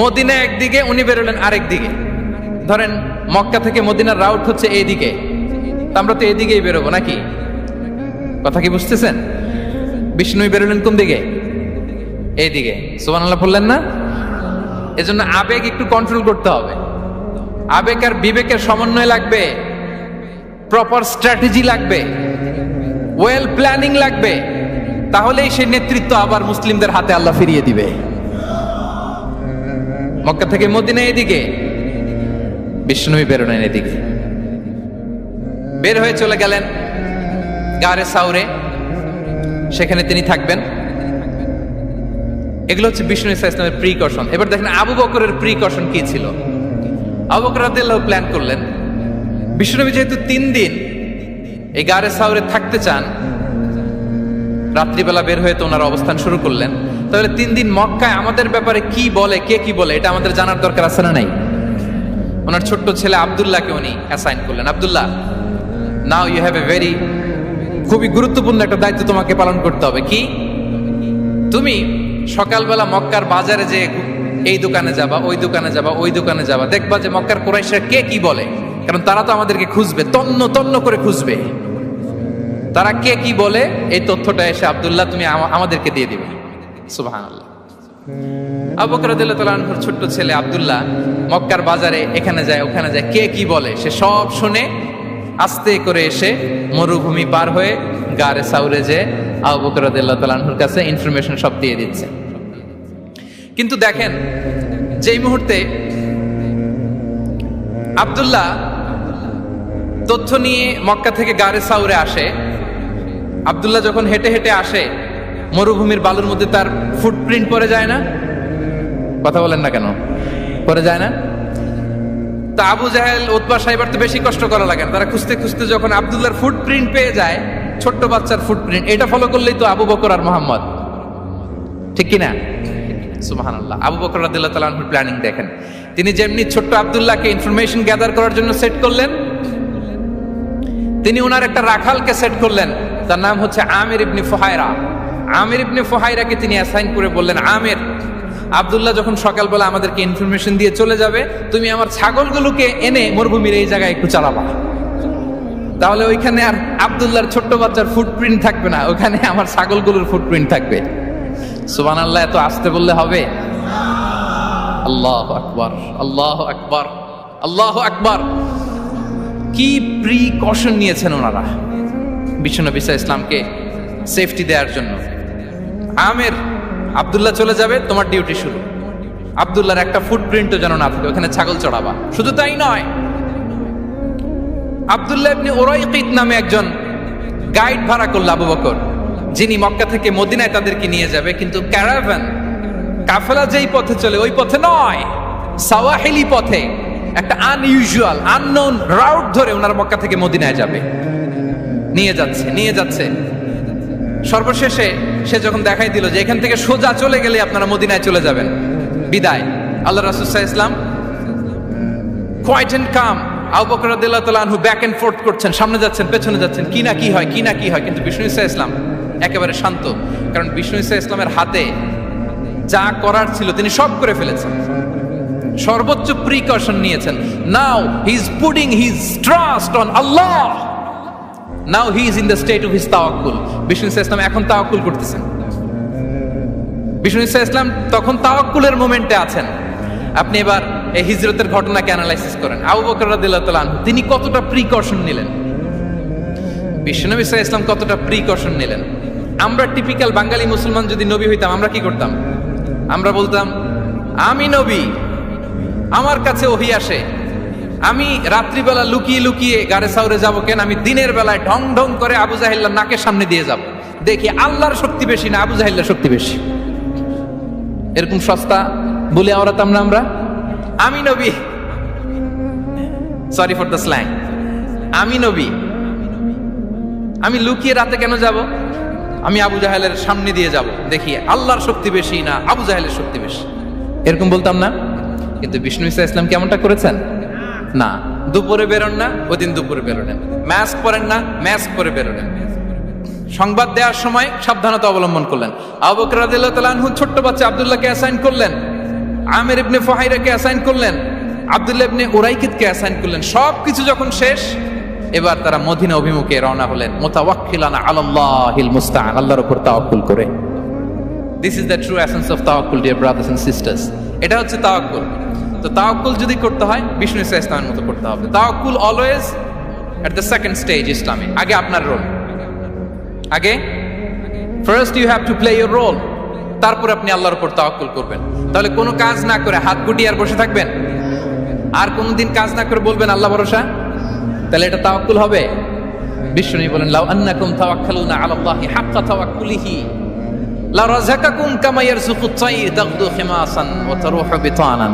মদিনা একদিকে, উনি বেরোলেন আরেক দিকে। ধরেন মক্কা থেকে মদিনার রাউট হচ্ছে এইদিকে, আমরা তো এদিকেই বেরোবো নাকি? কথা কি বুঝতেছেন? বিষ্ণু বেরোলেন কোন দিকে? এইদিকে। সুবহানাল্লাহ বললেন না? এজন্য আবেগ একটু কন্ট্রোল করতে হবে। আবেগ আর বিবেকের সমন্বয় লাগবে, প্রপার স্ট্র্যাটেজি লাগবে, ওয়েল প্ল্যানিং লাগবে, তাহলেই সেই নেতৃত্ব আবার মুসলিমদের হাতে আল্লাহ ফিরিয়ে দিবে। মক্কা থেকে মদিনা এদিকে, বিষ্ণু বেরোলেন এদিকে। বের হয়ে চলে গেলেন গারে সাউরে, সেখানে তিনি থাকবেন। এগুলো হচ্ছে বিষ্ণু ঈসা ইসলামের প্রিকশন। এবার দেখেন আবু বকরের প্রিকশন কি ছিল। আবু বকর রাদিয়াল্লাহু প্ল্যান করলেন, বিষ্ণুনবী যেহেতু 3 দিন এই গারে সাউরে থাকতে চান, রাত্রিবেলা বের হয়ে তো ওনার অবস্থান শুরু করলেন, তাহলে 3 দিন মক্কায় আমাদের ব্যাপারে কি বলে, কে কি বলে, এটা আমাদের জানার দরকার আছে না নাই? ওনার ছোট্ট ছেলে আব্দুল্লাহকে উনি অ্যাসাইন করলেন। Abdullah, now you have a very, খুবই গুরুত্বপূর্ণ একটা দায়িত্ব তোমাকে পালন করতে হবে। কি? তুমি সকালবেলা মক্কার বাজারে যে এই দোকানে যাবা, ওই দোকানে যাবা, ওই দোকানে যাবা, দেখবা যে মক্কার কুরাইশরা কে কি বলে, কারণ তারা তো আমাদেরকে খুঁজবে, তন্ন তন্ন করে খুঁজবে। তারা কে কি বলে এই তথ্যটা এসে আব্দুল্লাহ তুমি আমাদেরকে দিয়ে দিবে। সুবহানাল্লাহ। আবু বকর রাদিয়াল্লাহু তাআলা আনহুর ছোট্ট ছেলে আব্দুল্লাহ মক্কার বাজারে এখানে যায় ওখানে যায়, কে কি বলে সে সব শুনে আস্তে করে এসে মরুভূমি পার হয়ে গারে সাউরে যে আবু বকর রাদিয়াল্লাহু তাআলা আনহুর কাছে ইনফরমেশন সব দিয়ে দিচ্ছে। কিন্তু দেখেন যেই মুহূর্তে আব্দুল্লাহ তথ্য নিয়ে মক্কা থেকে গারে সাউরে আসে, আব্দুল্লাহ যখন হেঁটে হেঁটে আসে, মরুভূমির বালুর মধ্যে তার ফুটপ্রিন্ট পড়ে যায় না? কথা বলেন না কেন? পড়ে যায় না? তা আবু জাহেল, উতবা সাহেবার তো বেশি কষ্ট করা লাগে না, তারা খুঁজতে খুঁজতে যখন আব্দুল্লাহর ফুটপ্রিন্ট পেয়ে যায়, ছোট্ট বাচ্চার ফুটপ্রিন্ট, এটা ফলো করলেই তো আবু বকর আর মোহাম্মদ। ঠিক কিনা? সুবহানাল্লাহ। আবু বকর রাদিয়াল্লাহু তাআলা আনহুর প্ল্যানিং দেখেন। তিনি যেমনি ছোট্ট আব্দুল্লাহকে ইনফরমেশন গ্যাদার করার জন্য সেট করলেন, তিনি ওনার একটা রাখালকে সেট করলেন, তার নাম হচ্ছে আমির ইবনে ফুহায়রা। আমির ইবনে ফুহায়রাকে তিনি অ্যাসাইন করে বললেন, আমির, আব্দুল্লাহ যখন সকালবেলা আমাদেরকে ইনফরমেশন দিয়ে চলে যাবে, তুমি আমার ছাগলগুলোকে এনে মরুভূমির এই জায়গায় একটু চালাবা, তাহলে ওইখানে আর আব্দুল্লাহর ছোট্ট বাচ্চার ফুটপ্রিন্ট থাকবে না, ওখানে আমার ছাগলগুলোর ফুটপ্রিন্ট থাকবে। সুবহানাল্লাহ। এত আসতে বললে হবে? আল্লাহু আকবার, আল্লাহু আকবার, আল্লাহু আকবার। কি প্রিকশন নিয়েছেন ওনারা বিশ্বনবী সাল্লাল্লাহু আলাইহি ইসলামকে সেফটি দেওয়ার জন্য। আমির, আব্দুল্লাহ চলে যাবে, তোমার ডিউটি শুরু। আব্দুল্লাহর একটা ফুটপ্রিন্টও যেন না থাকে, ওখানে ছাগল চড়াবা। শুধু তাই নয়, আব্দুল্লাহ ইবনে উরাইকিত নামে একজন গাইড ভাড়া করল আবু বকর, যিনি মক্কা থেকে মদিনায় তাদেরকে নিয়ে যাবে, কিন্তু ক্যারাভান কাফেলা যেই পথে চলে ওই পথে নয়, সাওয়াহিলি পথে, একটা আনইউজুয়াল আননোন রাউট ধরে ওনার মক্কা থেকে মদিনায় যাবে। নিয়ে যাচ্ছে সর্বশেষে সে যখন দেখাই দিল যে এখান থেকে সোজা চলে গেলে আপনারা মদিনায় চলে যাবেন, বিদায়। আল্লাহ রাসূল সাল্লাল্লাহু আলাইহি ওয়াসাল্লাম কোয়াইট এন্ড কাম, আবু বকর রাদিয়াল্লাহু তাআলা আনহু ব্যাক এন্ড ফোর্থ করছেন, সামনে যাচ্ছেন, পেছনে যাচ্ছেন, কি না কি হয়, কিন্তু বিষ্ণু সাল্লাল্লাহু আলাইহি ওয়াসাল্লাম একেবারে শান্ত, কারণ বিষ্ণু সাল্লাল্লাহু আলাইহি ওয়াসাল্লামের হাতে যা করার ছিল তিনি সব করে ফেলেছেন, সর্বোচ্চ প্রিকশন নিয়েছেন। Now he is putting his trust on Allah, now he is in the state of his তাওয়াক্কুল। বিষ্ণু সাল্লাল্লাহু আলাইহি ওয়াসাল্লাম এখন তাওয়াক্কুল করতেছেন, বিষ্ণু সাল্লাল্লাহু আলাইহি ওয়াসাল্লাম তখন তাওয়াক্কুলের মোমেন্টে আছেন। আপনি এবার এই হিজরতের ঘটনাকে অ্যানালাইসিস করেন। আবু বকর রাদিয়াল্লাহু তাআলা আনহু তিনি কতটা প্রিকশন নিলেন, বিশ্বনবী সাল্লাল্লাহু আলাইহি ওয়াসাল্লাম কতটা প্রিকশন নিলেন। আমরা টিপিক্যাল বাঙালি মুসলমান যদি নবী হইতাম, আমরা কি করতাম? আমরা বলতাম, আমি নবী, আমার কাছে ওহী আসে, আমি রাত্রিবেলা লুকিয়ে লুকিয়ে গারে সাউরে যাবো কেন? আমি দিনের বেলায় ঢং ঢং করে আবু জাহেলের নাকের সামনে দিয়ে যাব, দেখি আল্লাহর শক্তি বেশি না আবু জাহেলের শক্তি বেশি। এরকম সস্তা বলে আওড়াতাম না আমরা? আমি নবী, সরি ফর দ্য স্ল্যাং, আমি নবী, আমি লুকিয়ে রাতে কেন যাব? আমি আবু জাহেলের সামনে দিয়ে যাব, দেখি আল্লাহর শক্তি বেশি না আবু জাহেলের শক্তি বেশি। এরকম বলতাম না? কিন্তু বিষ্ণু ঈসা ইসলাম কেমনটা করেছেন? না, দুপুরে বেরোন না, ওই দিন দুপুরে বেরোলেন। মাস্ক পরেন না, মাস্ক পরে বেরোলেন। সংবাদ দেওয়ার সময় সাবধানতা অবলম্বন করলেন। আবু বকর রাদিয়াল্লাহু তাআলা আনহু ছোট্ট বাচ্চা আব্দুল্লাহকে অ্যাসাইন করলেন, আমির ইবনে ফুহাইরাকে অ্যাসাইন করলেন, আব্দুল্লাহ ইবনে উরাইকিতকে অ্যাসাইন করলেন। সবকিছু যখন শেষ, এবার তারা মদিনা অভিমুখে রওনা হলেন, মুতাওয়াক্কিলানা আলাল্লাহিল মুস্তাআন, আল্লাহর উপর তাওয়াক্কুল করে। This is the true essence of তাওয়াক্কুল, ডিয়ার ব্রাদার্স এন্ড সিস্টার্স। এটা হচ্ছে তাওয়াক্কুল। তো তাওয়াক্কুল যদি করতে হয় বিষ্ণু ঈসা ইসলামের মতো করতে হবে। তাওয়াক্কুল always at the second stage ইসলামে। আগে আপনার রোল, আগে first you have to play your role, তারপর আপনি আল্লাহর উপর তাওয়াক্কুল করবেন। তাহলে কোনো কাজ না করে হাত গুটিয়ে আর বসে থাকবেন, আর কোনোদিন কাজ না করে বলবেন আল্লাহ ভরসা, তাহলে এটা তাওয়াক্কুল হবে? বিশ্বনবী বলেন, লাউ আন্নাকুম তাওয়াক্কালুনা আলাল্লাহি হাক্কা তাওয়াক্কুলিহি লা রাযাকাকুম কামা ইয়ারযুকুত তাইর তাগদু খিমাসান ওয়া তারুহু বিতানান।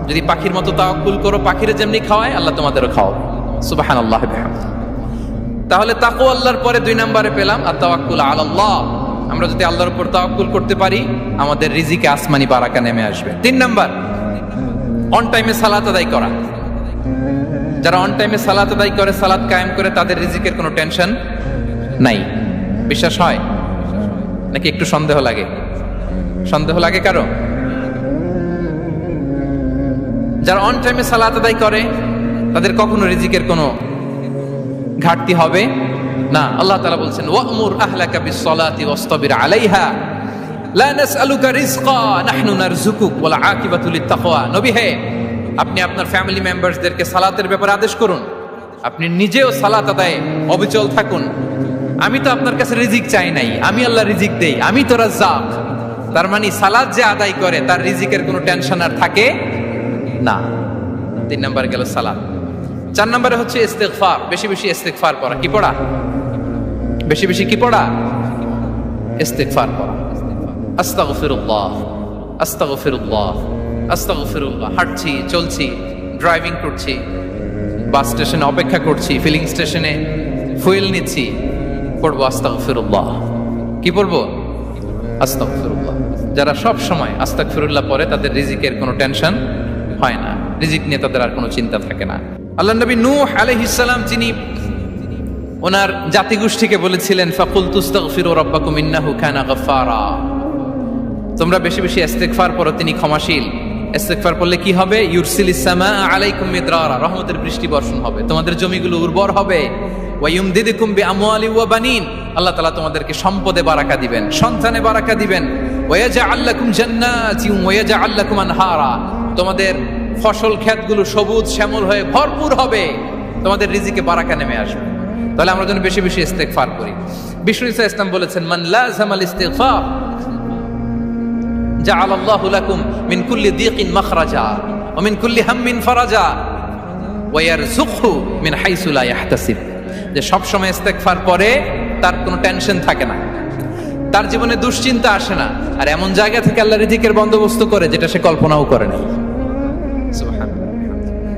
যদি পাখির মতো তাওয়াক্কুল করো, পাখিরে যেমনি খাওয়ায় আল্লাহ তোমাদেরও খাওয়াবে। সুবহানাল্লাহ বিহামদিহি। তাহলে তাকওয়া আল্লাহর পরে 2 নম্বরে পেলাম আত-তাওয়াক্কুল আলাল্লাহ। আমরা যদি আল্লাহর উপর তাওয়াক্কুল করতে পারি, আমাদের রিজিকে আসমানি বারাকা নেমে আসবে। 3 নাম্বার, অন টাইমে সালাত আদায় করা। যারা অন টাইমে সালাত আদায় করে, সালাত কায়েম করে, তাদের রিজিকের কোনো টেনশন নাই। বিশ্বাস হয় নাকি একটু সন্দেহ লাগে? সন্দেহ লাগে কারো? যারা অন টাইমে সালাত আদায় করে, তাদের কখনো রিজিকের কোনো ঘাটতি হবে না। আল্লাহ তাআলা বলছেন, ওয়া'মুর আহলাকা বিস-সালাতি ওয়াসতাবির আলাইহা লা নাসআলুকা রিজকা নাহনু নারযুকুক ওয়াল আকিবাতু লিত-তাকওয়া। নবী হে, আপনি আপনার ফ্যামিলি মেম্বারসদেরকে সালাতের ব্যাপারে আদেশ করুন, আপনি নিজেও সালাত আদায়ে অবিচল থাকুন। আমি তো আপনার কাছে রিজিক চাই নাই, আমি আল্লাহ রিজিক দেই, আমি তো রাজ্জাক। তার মানে সালাত যে আদায় করে তার রিজিকের কোনো টেনশন আর থাকে না। 3 নাম্বার গেল সালাত। 4 নম্বরে হচ্ছে ইস্তিগফার, বেশি বেশি ইস্তিগফার পড়া। কি পড়া? বেশি বেশি কি পড়া? ইস্তিগফার পড়া। আস্তাগফিরুল্লাহ, আস্তাগফিরুল্লাহ, আস্তাগফিরুল্লাহ। হাঁটছি, চলছি, ড্রাইভিং করছি, বাস স্টেশনে অপেক্ষা করছি, ফিলিং স্টেশনে ফুয়েল নিচ্ছি, পড়বো আস্তাগফিরুল্লাহ। কি পড়বো? আস্তাগফিরুল্লাহ। যারা সব সময় আস্তাগফিরুল্লাহ পড়ে তাদের রিজিকের কোনো টেনশন হয় না, রিজিক নিয়ে তাদের আর কোনো চিন্তা থাকে না। আল্লাহ নবী নূহ আলাইহিস সালাম যিনি ওনার জাতিগোষ্ঠীকে বলেছিলেন ফাকুলতু আস্তাগফিরু রাব্বাকুম ইন্নাহু কানা গাফফারা, তোমরা বেশি বেশি ইস্তেগফার পড়ো, তিনি ক্ষমাশীল। ইস্তেগফার পড়লে কি হবে? ইউরসিলিস সামাআ আলাইকুম মিদরারা, রহমতের বৃষ্টি বর্ষণ হবে, তোমাদের জমিগুলো উর্বর হবে। ওয়া ইউমদিদুকুম বিআমওয়ালি ওয়া বানিন, আল্লাহ তাআলা তোমাদেরকে সম্পদে বারাকা দিবেন, সন্তানে বারাকা দিবেন। ওয়া ইয়াজআল লাকুম জান্নাতিন ওয়া ইয়াজআল লাকুম আনহারা, তোমাদের ফসল ক্ষেতগুলো সবুজ শ্যামল হয়ে ভরপুর হবে, তোমাদের রিজিকে বারাকা নেমে আসবে। তাহলে আমরা যেন বেশি বেশি ইস্তেগফার করি। বিষ্ণু ইসা ইসলাম বলেছেন মান লাযামাল ইস্তিগফার জাআলাল্লাহু লাকুম মিন কুল্লি দিকিন মাখরাজা ওয়া মিন কুল্লি হাম্মিন ফারাজা ওয়া ইয়ারযুকহু মিন হাইসু লা ইয়াহতাসিব, যে সব সময় ইস্তেগফার পড়ে তার কোনো টেনশন থাকে না, তার জীবনে দুশ্চিন্তা আসে না, আর এমন জায়গা থেকে আল্লাহ রিজিকের বন্দোবস্ত করে যেটা সে কল্পনাও করে নাই। সুবহানাল্লাহ।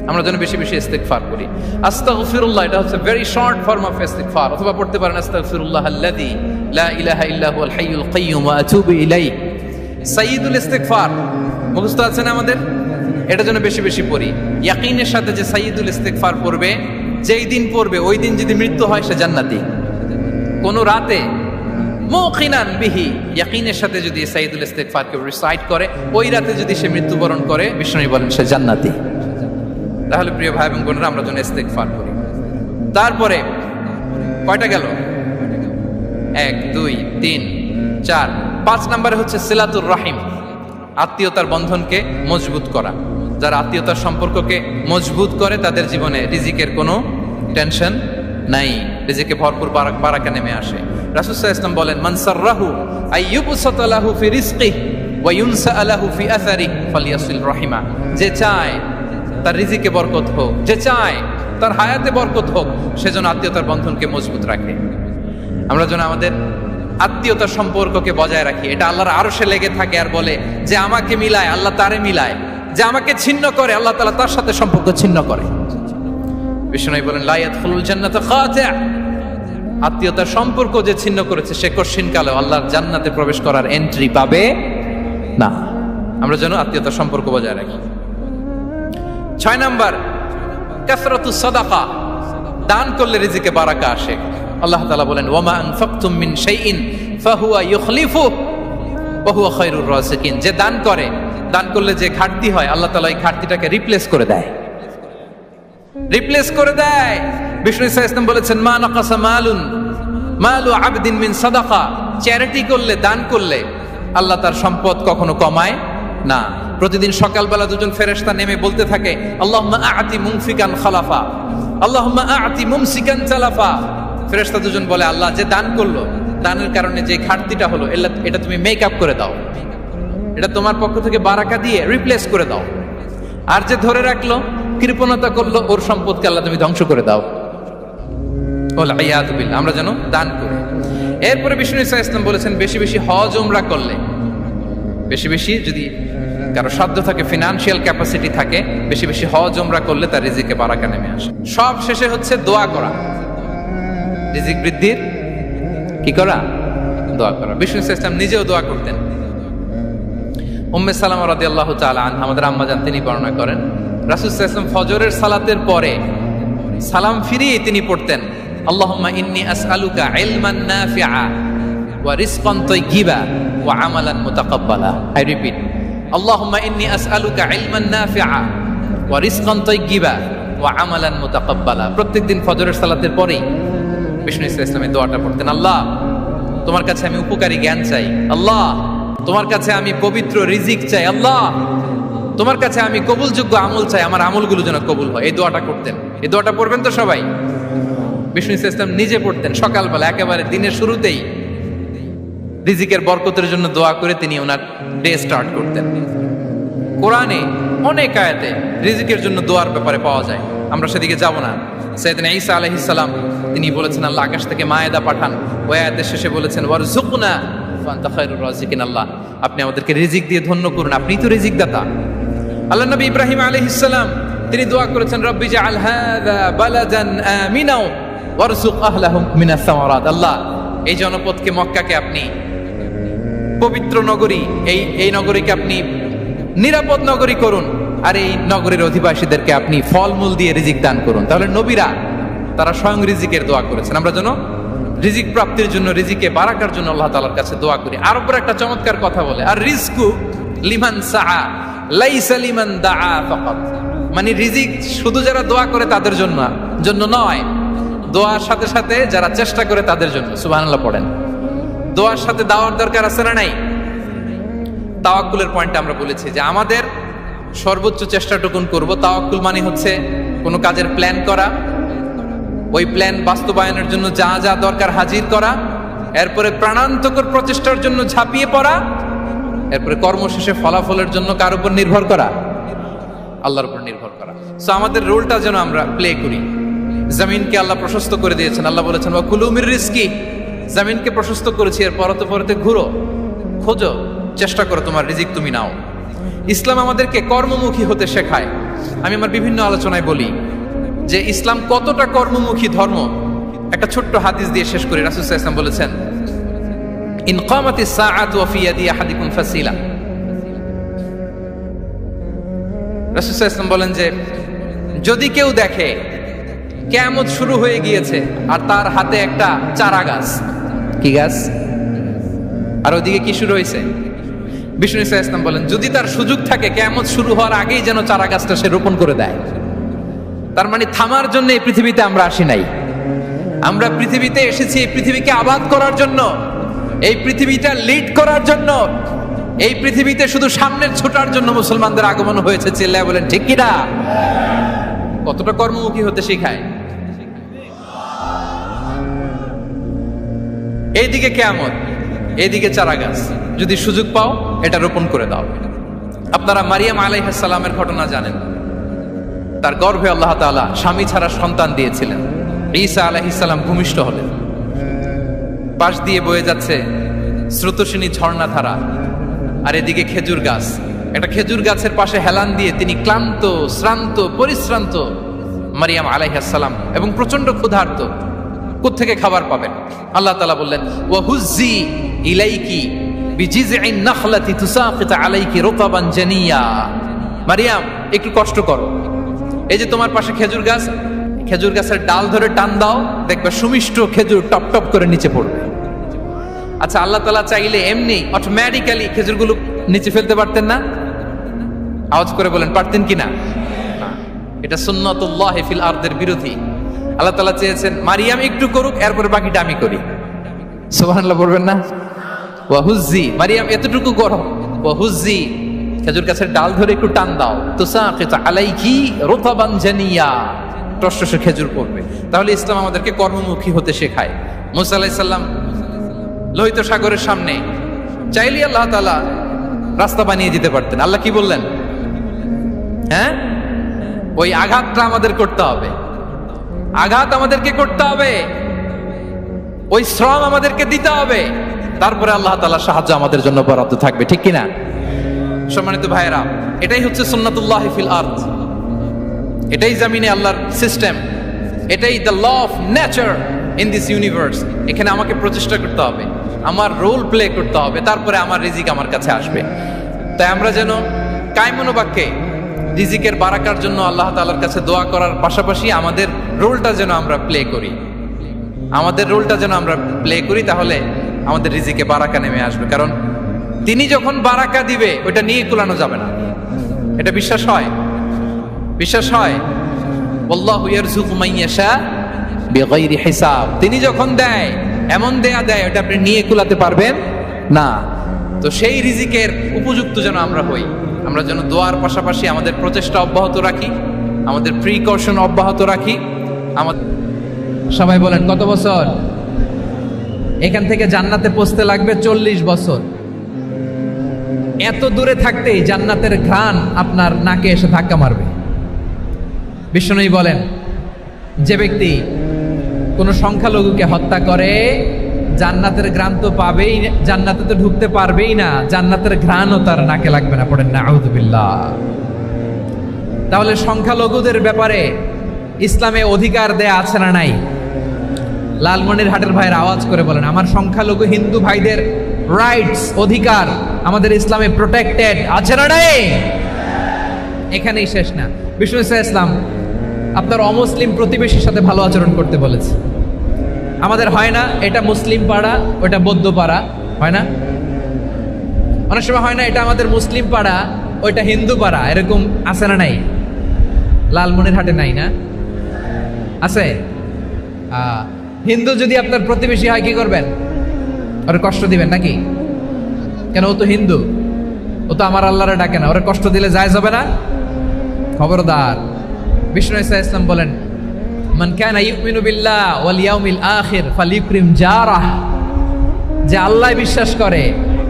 আমরা যেন বেশি বেশি ইস্তেগফার করি। আস্তাগফিরুল্লাহ, এটা হচ্ছে ভেরি শর্ট ফর্ম অফ ইস্তেগফার। অথবা পড়তে পারেন আস্তাগফিরুল্লাহ আল্লাযী লা ইলাহা ইল্লা হুয়াল হাইয়ুল কাইয়্যুম ওয়া আতুবু ইলাইহি। সাইয়্যিদুল ইস্তেগফার মুখস্থ আছে না আমাদের? এটা যেন বেশি বেশি পড়ি। ইয়াকিনের সাথে যে সাইয়্যিদুল ইস্তেগফার পড়বে, যেই দিন পড়বে ওই দিন যদি মৃত্যু হয় সে জান্নাতি। কোন রাতে মুকিনান বিহি, ইয়াকিনের সাথে যদি সাইয়্যিদুল ইস্তেগফার কে রিসাইট করে, ওই রাতে যদি সে মৃত্যুবরণ করে, বিষ্ণু বলেন সে জান্নাতি। তাহলে প্রিয় ভাই এবং বোনেরা, আমরা যেন ইস্তেগফার করি। তারপরে কয়টা গেল? 1 2 3 4 5 নম্বরে হচ্ছে সিলাতুর রাহিম, আত্মীয়তার বন্ধনকে মজবুত করা। যারা আত্মীয়তার সম্পর্ককে মজবুত করে তাদের জীবনে রিজিকের কোনো টেনশন নাই, রিজিকে ভরপুর বারাকা নেমে আসে। রাসূল সাল্লাল্লাহু আলাইহি ওয়াসাল্লাম বলেন মান সাররাহু আইয়ুবসাতা লাহু ফি রিজকিহি ওয়া ইউনসা লাহু ফি আসারিহি ফালিয়াসিল রাহিমা, যে চায় তার রিজিকে বরকত হোক, যে চায় তার হায়াতে বরকত হোক, সেজন্য আত্মীয়তার বন্ধনকে মজবুত রাখে। আমরা যেন আমাদের আত্মীয়তার সম্পর্ককে বজায় রাখি। এটা আল্লাহর আরশে লেগে থাকে আর বলে যে আমাকে মিলায় আল্লাহ তারে মিলায়, যে আমাকে ছিন্ন করে আল্লাহ তাআলা তার সাথে সম্পর্ক ছিন্ন করে। বিষ্ণু বলেন লা ইয়াদখুলুল জান্নাতা খাতি', আত্মীয়তার সম্পর্ক যে ছিন্ন করেছে সে কঠিন কালে আল্লাহর জান্নাতে প্রবেশ করার এন্ট্রি পাবে না। আমরা যেন আত্মীয়তার সম্পর্ক বজায় রাখি। 6 নাম্বার কাসরাতুস সাদাকা, দান করলে রিজিকে বারাকা আসে। আল্লাহ তাআলা বলেন ওয়ামা আনফাকতুম মিন শাইইন ফাহুয়া ইউখলিফুহু ওয়া হুয়া খায়রুর রাযিকিন, যে দান করে, দান করলে যে ঘাটতি হয় আল্লাহ তাআলা এই ঘাটতিটাকে রিপ্লেস করে দেয়, রিপ্লেস করে দেয়। বিষ্ণু ইসা ইসলাম বলেছেন মা নাকাসা মালু আবদিন মিন সাদাকা, চ্যারিটি করলে, দান করলে আল্লাহ তার সম্পদ কখনো কমায় না। প্রতিদিন সকালবেলা দুজন ফেরেশতা নেমে বলতে থাকে আল্লাহুম্মা আ'তি মুনফিকান খালাফা, আল্লাহুম্মা আ'তি মুমসিকান তালাফা। ফেরেশতা দুজন বলে আল্লাহ, যে দান করলো, দানের কারণে যে ঘাটতিটা হলো এটা তুমি মেক আপ করে দাও, এটা তোমার পক্ষ থেকে বারাকা দিয়ে রিপ্লেস করে দাও। আর যে ধরে রাখলো, কৃপণতা করলো, ওর সম্পদকে আল্লাহ তুমি ধ্বংস করে দাও। ওয়াল-ইয়াযু বিল্লাহ। আমরা যেন দান করি। এরপরে বিষ্ণু ইসা ইসলাম বলেছেন বেশি বেশি হজ উমরা করলে, বেশি বেশি যদি কারো সাধ্য থাকে, ফিনান্সিয়াল ক্যাপাসিটি থাকে, বেশি বেশি হজ উমরা করলে তার রিজিকে বারাকা নেমে আসে। সব শেষে হচ্ছে দোয়া করা, রিজিক বৃদ্ধির কি করা? দোয়া করা। বিষ্ণু ইসলাম নিজেও দোয়া করতেন। উম্মে সালামা রাদিয়াল্লাহু তাআলা আনহা, আমাদের আম্মা জান, তিনি বর্ণনা করেন রাসূল সাল্লাল্লাহু আলাইহি ওয়াসাল্লাম ফজরের সালাতের পরে সালাম ফিরিয়ে তিনি পড়তেন আল্লাহুম্মা ইন্নী আসআলুকা ইলমান নাফিআ ওয়া রিজকান তাইয়্যিবা ওয়া আমালান মুতাকাব্বালা। আই রিপিট, আল্লাহুম্মা ইন্নী আসআলুকা ইলমান নাফিআ ওয়া রিজকান তাইয়্যিবা ওয়া আমালান মুতাকাব্বালা। প্রত্যেকদিন ফজরের সালাতের পরেই বিষ্ণু ইসলাম এই দোয়াটা পড়তেন। আল্লাহ, তোমার কাছে আমি উপকারী জ্ঞান চাই, আল্লাহ তোমার কাছে আমি পবিত্র রিজিক চাই, আল্লাহ তোমার কাছে আমি কবুলযোগ্য আমল চাই, আমার আমলগুলো যেন কবুল হয়। এই দোয়াটা করতেন। এই দোয়াটা পড়বেন তো সবাই। বিষ্ণু ইসলাম নিজে পড়তেন সকালবেলা, একেবারে দিনের শুরুতেই রিজিকের বরকতের জন্য দোয়া করে তিনি ওনার ডে স্টার্ট করতেন। কোরআনে অনেক আয়াতে রিজিকের জন্য দোয়ার ব্যাপারে পাওয়া যায়, আমরা সেদিকে যাব না। সাইয়েদনা ঈসা আলাইহিস সালাম তিনি বলেছেন আল্লাহ আকাশ থেকে মায়েদা পাঠান, ওই আয়াতের শেষে বলেছেন ওয়ারযুকনা ওয়া আনতা খায়রুর রাযিকিন, আল্লাহ আপনি আমাদেরকে রিজিক দিয়ে ধন্য করুন, আপনিই তো রিজিক দাতা। আল্লাহ নবী ইব্রাহিম আলাইহিস সালাম তিনি দোয়া করেছেন রব্বি জাআল হাযা বালাদান আমিনা ওয়ারযুক আহলাহু মিনাস সামারাত, আল্লাহ এই জনপদকে, মক্কাকে আপনি পবিত্র নগরী, এই নগরীকে আপনি নিরাপদ নগরী করুন, আর এই নগরীর অধিবাসীদেরকে আপনি ফলমূল দিয়ে রিজিক দান করুন। তাহলে নবীরা তারা স্বয়ং রিজিকের দোয়া করেছেন। আমরা যেন রিজিক প্রাপ্তির জন্য, রিজিকে বারাকার জন্য আল্লাহ তাআলার কাছে দোয়া করি। আর উপর একটা চমৎকার কথা বলে, আর রিজকু লিমান সাআ লাইসা লিমান দাআ ফাকাত। মানে রিজিক শুধু যারা দোয়া করে তাদের জন্য নয়, দোয়ার সাথে সাথে যারা চেষ্টা করে তাদের জন্য। সুবহানাল্লাহ পড়েন। দোয়ার সাথে দাওয়ার দরকার আছে না নাই? তাওয়াক্কুলের পয়েন্টে আমরা বলেছি যে আমাদের সর্বোচ্চ চেষ্টাটুকুন করব। তাওয়াক্কুল মানে হচ্ছে কোনো কাজের প্ল্যান করা, ওই প্ল্যান বাস্তবায়নের জন্য যা যা দরকার হাজির করা, এরপরে প্রাণান্তকর প্রচেষ্টার জন্য ঝাঁপিয়ে পড়া, এরপরে কর্মশেষে ফলাফলের জন্য কার উপর নির্ভর করা? আল্লাহর উপর নির্ভর করা। সো আমাদের রোলটা যেন আমরা প্লে করি। জমিনকে আল্লাহ প্রশস্ত করে দিয়েছেন। আল্লাহ বলেছেন ওয়া কুলু মির রিজকি, জমিনকে প্রশস্ত করেছি, এর পরতে পরতে ঘুরো, খোঁজো, চেষ্টা করো তোমার রিজিক তুমি নাও। ইসলাম আমাদেরকে কর্মমুখী হতে শেখায়। আমি আমার বিভিন্ন আলোচনায় বলি যে ইসলাম কতটা কর্মমুখী ধর্ম। একটা ছোট্ট হাদিস দিয়ে শেষ করি। রাসূল সাল্লাল্লাহু আলাইহি ওয়াসাল্লাম বলেছেন ইন কামাতিস সাআতু ওয়া ফি ইয়াদি আহাদিকুম ফাসিলা। রাসূল সাল্লাল্লাহু আলাইহি ওয়াসাল্লাম বলেন যে যদি কেউ দেখে কিয়ামত শুরু হয়ে গিয়েছে আর তার হাতে একটা চারা গাছ, কি গাছ? আর ওদিকে কি শুরু হয়েছে? বিষ্ণু সাল্লাল্লাহু আলাইহি ওয়াসাল্লাম বলেন যদি তার সুযোগ থাকে কিয়ামত শুরু হওয়ার আগেই যেন চারা গাছটা সে রোপণ করে দেয়। তার মানে থামার জন্য এই পৃথিবীতে আমরা আসি নাই। আমরা পৃথিবীতে এসেছি এই পৃথিবীকে আবাদ করার জন্য, এই পৃথিবীটা লিড করার জন্য। এই পৃথিবীতে শুধু সামনের ছোটার জন্য মুসলমানদের আগমন হয়েছে। চিল্লায় বলেন ঠিক কি না? কতটা কর্মমুখী হতে শেখায়। এইদিকে কিয়ামত, এইদিকে চারা গাছ, যদি সুযোগ পাও এটা রোপণ করে দাও। আপনারা মারিয়াম আলাইহিস সালামের ঘটনা জানেন। তার গর্ভে আল্লাহ তাআলা স্বামী ছাড়া সন্তান দিয়েছিলেন। ঈসা আলাইহিস সালাম ভূমিষ্ঠ হলেন। পাশ দিয়ে বয়ে যাচ্ছে স্রোতস্বিনী ঝর্ণাধারা, আর এদিকে খেজুর গাছ। একটা খেজুর গাছের পাশে হেলান দিয়ে তিনি ক্লান্ত, শ্রান্ত, পরিশ্রান্ত মারিয়াম আলাইহিস সালাম, এবং প্রচন্ড ক্ষুধার্ত। কোত্থেকে খাবার পাবেন? আল্লাহ তাআলা বললেন ওয়া হুজ্জি ইলাইকি বিজিযইন নাখলাতি তুসাকিত আলাইকি রুতাবান জানিয়া। মারিয়াম একটু কষ্ট করো, এই যে তোমার পাশে খেজুর গাছ, খেজুর গাছের ডাল ধরে টান দাও, দেখবে সুমিষ্ট খেজুর টপ টপ করে নিচে পড়বে। আচ্ছা, আল্লাহ তাআলা চাইলে এমনি অটোমেটিক্যালি খেজুরগুলো নিচে ফেলতে পারতেন না? আওয়াজ করে বলেন পারতেন কিনা? এটা সুন্নাতুল্লাহ ফিল আরদের বিরোধী। আল্লাহ তাআলা চেয়েছেন মারিয়াম একটু করুক, এরপরে বাকিটা আমি করি। সুবহানাল্লাহ বলবেন না? ওয়া হুজ্জি, মারিয়াম এতটুকু করো, ওয়া হুজ্জি খেজুর গাছের ডাল ধরে একটু টান দাও, তুসাকিত আলাইকি রুতাবান জানিয়া, টসটসে খেজুর পড়বে। তাহলে ইসলাম আমাদেরকে কর্মমুখী হতে শেখায়। মুসা আলাইহিস সালাম লোহিত সাগরের সামনে চাইলে আল্লাহ তাআলা রাস্তা বানিয়ে দিতে পারতেন। আল্লাহ কি বললেন? হ্যাঁ, ওই আঘাতটা আমাদের করতে হবে, আঘাত আমাদেরকে করতে হবে, ওই শ্রম আমাদেরকে দিতে হবে, তারপরে আল্লাহ তাআলার সাহায্য আমাদের জন্য বরাদ্দ থাকবে। ঠিক কিনা? সম্মানিত ভাইয়েরা, এটাই হচ্ছে সুন্নাতুল্লাহ ফিল আরদ। এটাই জমিনে আল্লাহর সিস্টেম, এটাই the law of nature in this universe. এখানে আমাকে প্রচেষ্টা করতে হবে, আমার রোল প্লে করতে হবে, তারপরে আমার রিজিক আমার কাছে আসবে। তাই আমরা যেন কায়মনোবাক্যে রিজিকের বারাকার জন্য আল্লাহ তাআলার কাছে দোয়া করার পাশাপাশি আমাদের রোলটা যেন আমরা প্লে করি, আমাদের রোলটা যেন আমরা প্লে করি, তাহলে আমাদের রিজিকে বারাকা নেমে আসবে। কারণ তিনি যখন বারাকা দিবে ওইটা নিয়ে কুলানো যাবে না। এটা বিশ্বাস হয়? বিশ্বাস হয়? আল্লাহু ইয়ারযুকু মান ইয়াশা বিগাইরি হিসাব। তিনি যখন দেয় এমন দেয়া দেয় ওটা আপনি নিয়ে কুলাতে পারবেন না। তো সেই রিজিকের উপযুক্ত যেন আমরা হই। আমরা যেন দোয়ার পাশাপাশি আমাদের প্রচেষ্টা অব্যাহত রাখি, আমাদের প্রিকশন অব্যাহত রাখি। আমাদের সবাই বলেন কত বছর? এখান থেকে জান্নাতে পৌঁছতে লাগবে 40 বছর। এত দূরে থাকতেই জান্নাতের ঘ্রাণ আপনার নাকে এসে ধাক্কা মারবে। বিষ্ণুই বলেন যে ব্যক্তি কোনো সংখ্যালঘুকে হত্যা করে জান্নাতের ঘ্রাণ তো পাবেই, জান্নাতে তো ঢুকতে পারবেই না, জান্নাতের ঘ্রাণও তার নাকে লাগবে না। পড়েন না আউযুবিল্লাহ। তাহলে সংখ্যালঘুদের ব্যাপারে ইসলামে অধিকার দেয়া আছে না নাই? লালমনিরহাটের ভাইয়ের আওয়াজ করে বলেন আমার সংখ্যালঘু হিন্দু ভাইদের রাইটস, অধিকার আমাদের ইসলামে প্রোটেক্টেড আছে না নাই? এখানেই শেষ না। বিষ্ণু ইসলাম আপনার অমুসলিম প্রতিবেশীর সাথে ভালো আচরণ করতে বলেছে। আমাদের হয় না, এটা মুসলিম পাড়া ওটা বৌদ্ধ পাড়া, হয় না? অনেক সময় হয় না, এটা আমাদের মুসলিম পাড়া ওইটা হিন্দু পাড়া, এরকম আছে না নাই? লালমনিরহাটে নাই না? আছে? হিন্দু যদি আপনার প্রতিবেশী হয় কি করবেন? ওরে কষ্ট দিবেন নাকি? কেন? ও তো হিন্দু, ও তো আমার আল্লাহরে ডাকে না, ওরে কষ্ট দিলে জায়েজ হবে না? খবরদার। বিষ্ণু ইসলাম বলেন, মান কানা ইউমিনু বিল্লাহ ওয়াল ইয়াউমিল আখির ফালিউকরিম জারাহ, যে আল্লাহ বিশ্বাস করে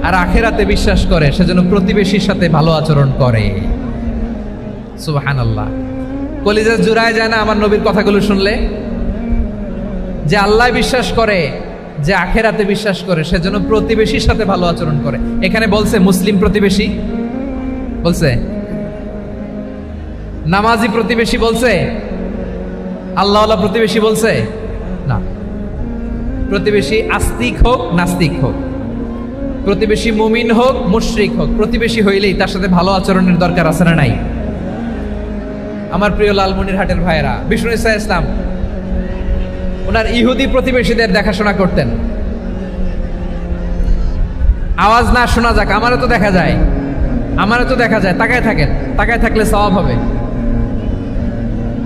আর আখিরাতে বিশ্বাস করে সেজন্য প্রতিবেশীর সাথে ভালো আচরণ করে। সুবহানাল্লাহ। কলিজা জুড়ায় যায় না আমার নবীর কথাগুলো শুনলে? যে আল্লাহ বিশ্বাস করে, যে আখিরাতে বিশ্বাস করে সেজন্য প্রতিবেশীর সাথে ভালো আচরণ করে। এখানে বলছে মুসলিম প্রতিবেশী বলছে, নামাজি প্রতিবেশী বলছে, আল্লাহওয়ালা প্রতিবেশী বলছে না। প্রতিবেশী আস্তিক হোক নাস্তিক হোক, প্রতিবেশী মুমিন হোক মুশরিক হোক, প্রতিবেশী হইলেই তার সাথে ভালো আচরণের দরকার আছে না নাই? আমার প্রিয় লালমনিরহাটের ভাইয়েরা, বিষ্ণু ইসলাম ওনার ইহুদি প্রতিবেশীদের দেখাশোনা করতেন। আওয়াজ না শোনা যাক, আমারও তো দেখা যায়, আমারও তো দেখা যায়। তাকায় থাকেন, তাকায় থাকলে সওয়াব হবে।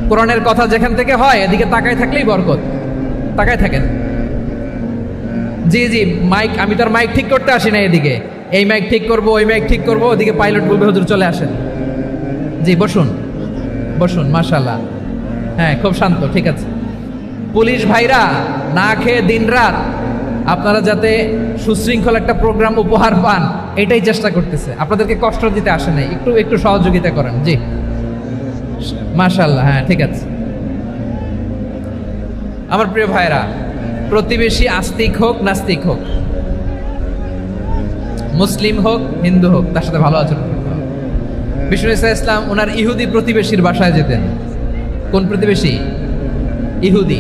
কোরআনের কথা যেখান থেকে হয় এদিকে তাকায় থাকলেই বরকত। তাকায় থাকেন। জি জি, মাইক, আমি তো আর মাইক ঠিক করতে আসি না এদিকে, এই মাইক ঠিক করব ওই মাইক ঠিক করব, ওদিকে পাইলট বলবে হুজুর চলে আসেন। জি বসুন বসুন, মাশাআল্লাহ। হ্যাঁ খুব শান্ত, ঠিক আছে। পুলিশ ভাইরা না খেয়ে দিনরাত আপনারা যাতে সুশৃঙ্খল একটা প্রোগ্রাম উপহার পান এটাই চেষ্টা করতেছে, আপনাদেরকে কষ্ট দিতে আসে নাই, একটু একটু সহযোগিতা করেন। জি মাশাআল্লাহ, হ্যাঁ ঠিক আছে। আমার প্রিয় ভাইরা, প্রতিবেশী আস্তিক হোক নাস্তিক হোক, মুসলিম হোক হিন্দু হোক, তার সাথে ভালো আচরণ করতে হবে। বিষ্ণু ইসলাম ওনার ইহুদি প্রতিবেশীর বাসায় যেতেন। কোন প্রতিবেশী? ইহুদি।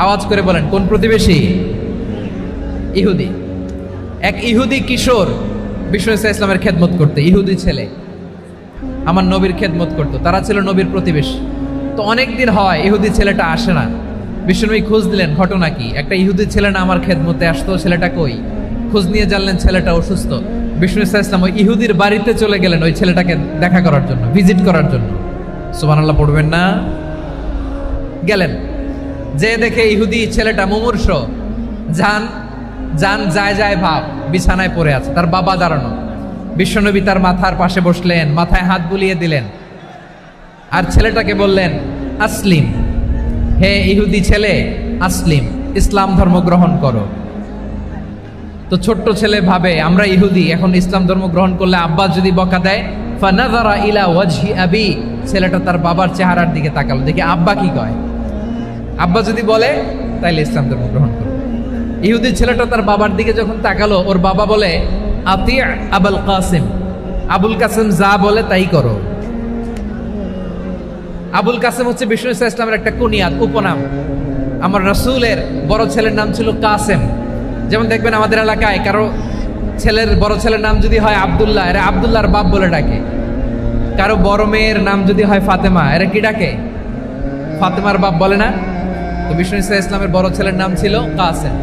আওয়াজ করে বলেন, কোন প্রতিবেশী? ইহুদি। এক ইহুদি কিশোর বিষ্ণু ইসলামের খেদমত করতে, ইহুদি ছেলে আমার নবীর খেদমত করতো, তারা ছিল নবীর প্রতিবেশী। তো অনেক দিন হয় ইহুদি ছেলেটা আসে না। বিষ্ণুনবী খোঁজ দিলেন, ঘটনা কি? একটা ইহুদি ছেলে না আমার খেদমতে আসতো, ছেলেটা কই? খোঁজ নিয়ে জানলেন ছেলেটা অসুস্থ। বিষ্ণু ইসলাম ওই ইহুদির বাড়িতে চলে গেলেন ওই ছেলেটাকে দেখা করার জন্য, ভিজিট করার জন্য। সুবহানাল্লাহ পড়বেন না? গেলেন, যে দেখে ইহুদি ছেলেটা মুমূর্ষ, জান জান যায় যায় ভাব, বিছানায় পড়ে আছে, তার বাবা দাঁড়ানো। বিশ্বনবী তার মাথার পাশে বসলেন, মাথায় হাত বুলিয়ে দিলেন, আর ছেলেটাকে বললেন আসলিম, হে ইহুদি ছেলে আসলিম, ইসলাম ধর্ম গ্রহণ করো। তো ছোট্ট ছেলে ভাবে আমরা ইহুদি, এখন ইসলাম ধর্ম গ্রহণ করলে আব্বা যদি বকা দেয়। ফানাযারা ইলা ওয়াজহি আবি, ছেলেটা তার বাবার চেহারার দিকে তাকালো, দেখি আব্বা কি কয়। আব্বা যদি বলে তাইলে ইসলাম ধর্ম গ্রহণ করো। ইহুদি ছেলেটা তার বাবার দিকে যখন তাকালো, ওর বাবা বলে আতি আবুল কাসিম, আবুল কাসিম যা বলে তাই করো। আবুল কাসিম হচ্ছে বিষ্ণু ইসলামের একটা কুনিয়াত, উপনাম। আমার রাসূলের বড় ছেলের নাম ছিল কাসেম। যেমন দেখবেন আমাদের এলাকায় কারো ছেলের বড় ছেলের নাম যদি হয় আব্দুল্লাহ, এরা আব্দুল্লাহর বাপ বলে ডাকে। কারো বড় মেয়ের নাম যদি হয় ফাতেমা, এরা কি ডাকে? ফাতেমার বাপ বলে না? তো বিষ্ণু ইসলামের বড় ছেলের নাম ছিল কাসেম।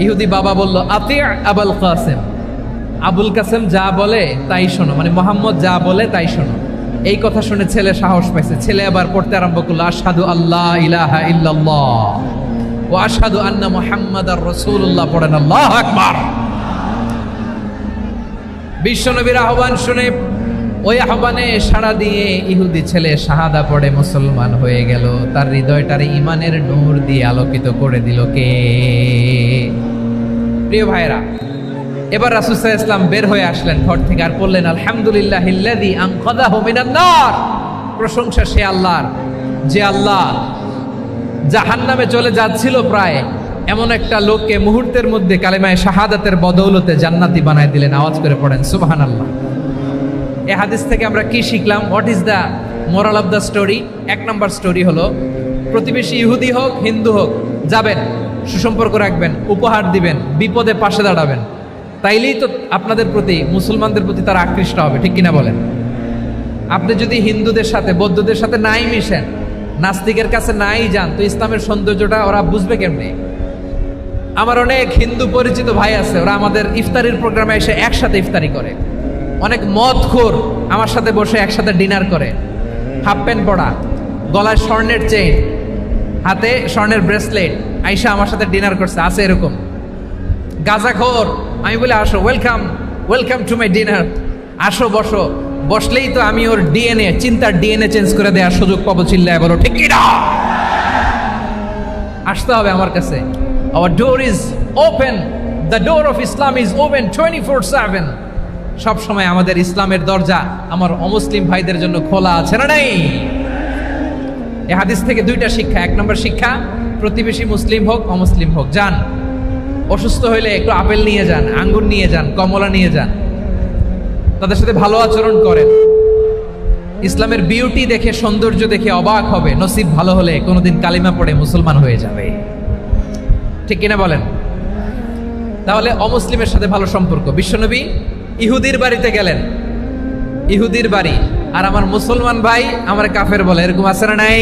ইহুদি বাবা বলল আতি আবুল কাসেম, আবুল কাসেম যা বলে তাই শোনো, মানে মোহাম্মদ যা বলে তাই শোনো। এই কথা শুনে ছেলে সাহস পাইছে, ছেলে আবার পড়তে আরম্ভ করলো আশহাদু আল্লাহ ইলাহা ইল্লাল্লাহ ওয়া আশহাদু আন্না মুহাম্মাদার রাসূলুল্লাহ। পড়েন আল্লাহু আকবার। বিশ্বনবীর আহ্বান শুনে ওই আহ্বানে সাড়া দিয়ে ইহুদি ছেলে শাহাদা পড়ে মুসলমান হয়ে গেল। তার হৃদয়টার ইমানের নূর দিয়ে আলোকিত করে দিল কে? প্রিয় ভাইরা, এবার রাসূল সাল্লাল্লাহু আলাইহি ওয়াসাল্লাম বের হয়ে আসলেন ঘর থেকে, আর বললেন আলহামদুলিল্লাহিল্লাযী আনকাযাহু মিনান নার। প্রশংসা সে আল্লাহর, যে আল্লাহ জাহান্নামে চলে যাচ্ছিল প্রায় এমন একটা লোককে মুহূর্তের মধ্যে কালেমায়ে শাহাদাতের বদৌলতে জান্নাতি বানায় দিলেন। আওয়াজ করে পড়েন সুবহানাল্লাহ। এই হাদিস থেকে আমরা কি শিখলাম? What is the moral of the story? এক নম্বর স্টোরি হলো, প্রতিবেশী ইহুদি হোক হিন্দু হোক যাবেন, সুসম্পর্ক রাখবেন, উপহার দিবেন, বিপদে পাশে দাঁড়াবেন, তাইলেই তো আপনাদের প্রতি, মুসলমানদের প্রতি তারা আকৃষ্ট হবে, ঠিক কিনা বলেন? আপনি যদি হিন্দুদের সাথে, বৌদ্ধদের সাথে নাই মিশেন, নাস্তিকের কাছে নাই যান, তো ইসলামের সৌন্দর্যটা ওরা বুঝবে কেমনে? আমার অনেক হিন্দু পরিচিত ভাই আছে, ওরা আমাদের ইফতারির প্রোগ্রামে এসে একসাথে ইফতারি করে। অনেক মদখোর আমার সাথে বসে একসাথে ডিনার করে, হাফ প্যান্ট পরা, গলায় স্বর্ণের চেইন, হাতে স্বর্ণের ব্রেসলেট, আইসা আমার সাথে ডিনার করছে, আছে এরকম। গাঁজাখোর, আমি বলি আসো, welcome welcome to my dinner, আসো বসো। বসলেই তো আমি ওর ডিএনএ, চিন্তার ডিএনএ চেঞ্জ করে দেওয়ার সুযোগ পাবো, চিল্লায় বলো ঠিক কিনা? আসতে হবে আমার কাছে। Our door is open, the door of Islam is open 24/7। সব সময় আমাদের ইসলামের দরজা আমার অমুসলিম ভাইদের জন্য খোলা আছে না নাই? এই হাদিস থেকে দুইটা শিক্ষা। এক নম্বর শিক্ষা, প্রতিবেশী মুসলিম হোক অমুসলিম হোক, যান, অসুস্থ হইলে একটু আপেল নিয়ে যান, আঙ্গুর নিয়ে যান, কমলা নিয়ে যান, তাদের সাথে ভালো আচরণ করেন। ইসলামের বিউটি দেখে, সৌন্দর্য দেখে অবাক হবে, নসিব ভালো হলে কোনোদিন কালিমা পড়ে মুসলমান হয়ে যাবে, ঠিক কিনা বলেন? তাহলে অমুসলিমের সাথে ভালো সম্পর্ক। বিশ্বনবী ইহুদির বাড়িতে গেলেন, ইহুদির বাড়ি, আর আমার মুসলমান ভাই আমার কাফের বলে, এরকম আছে না নাই?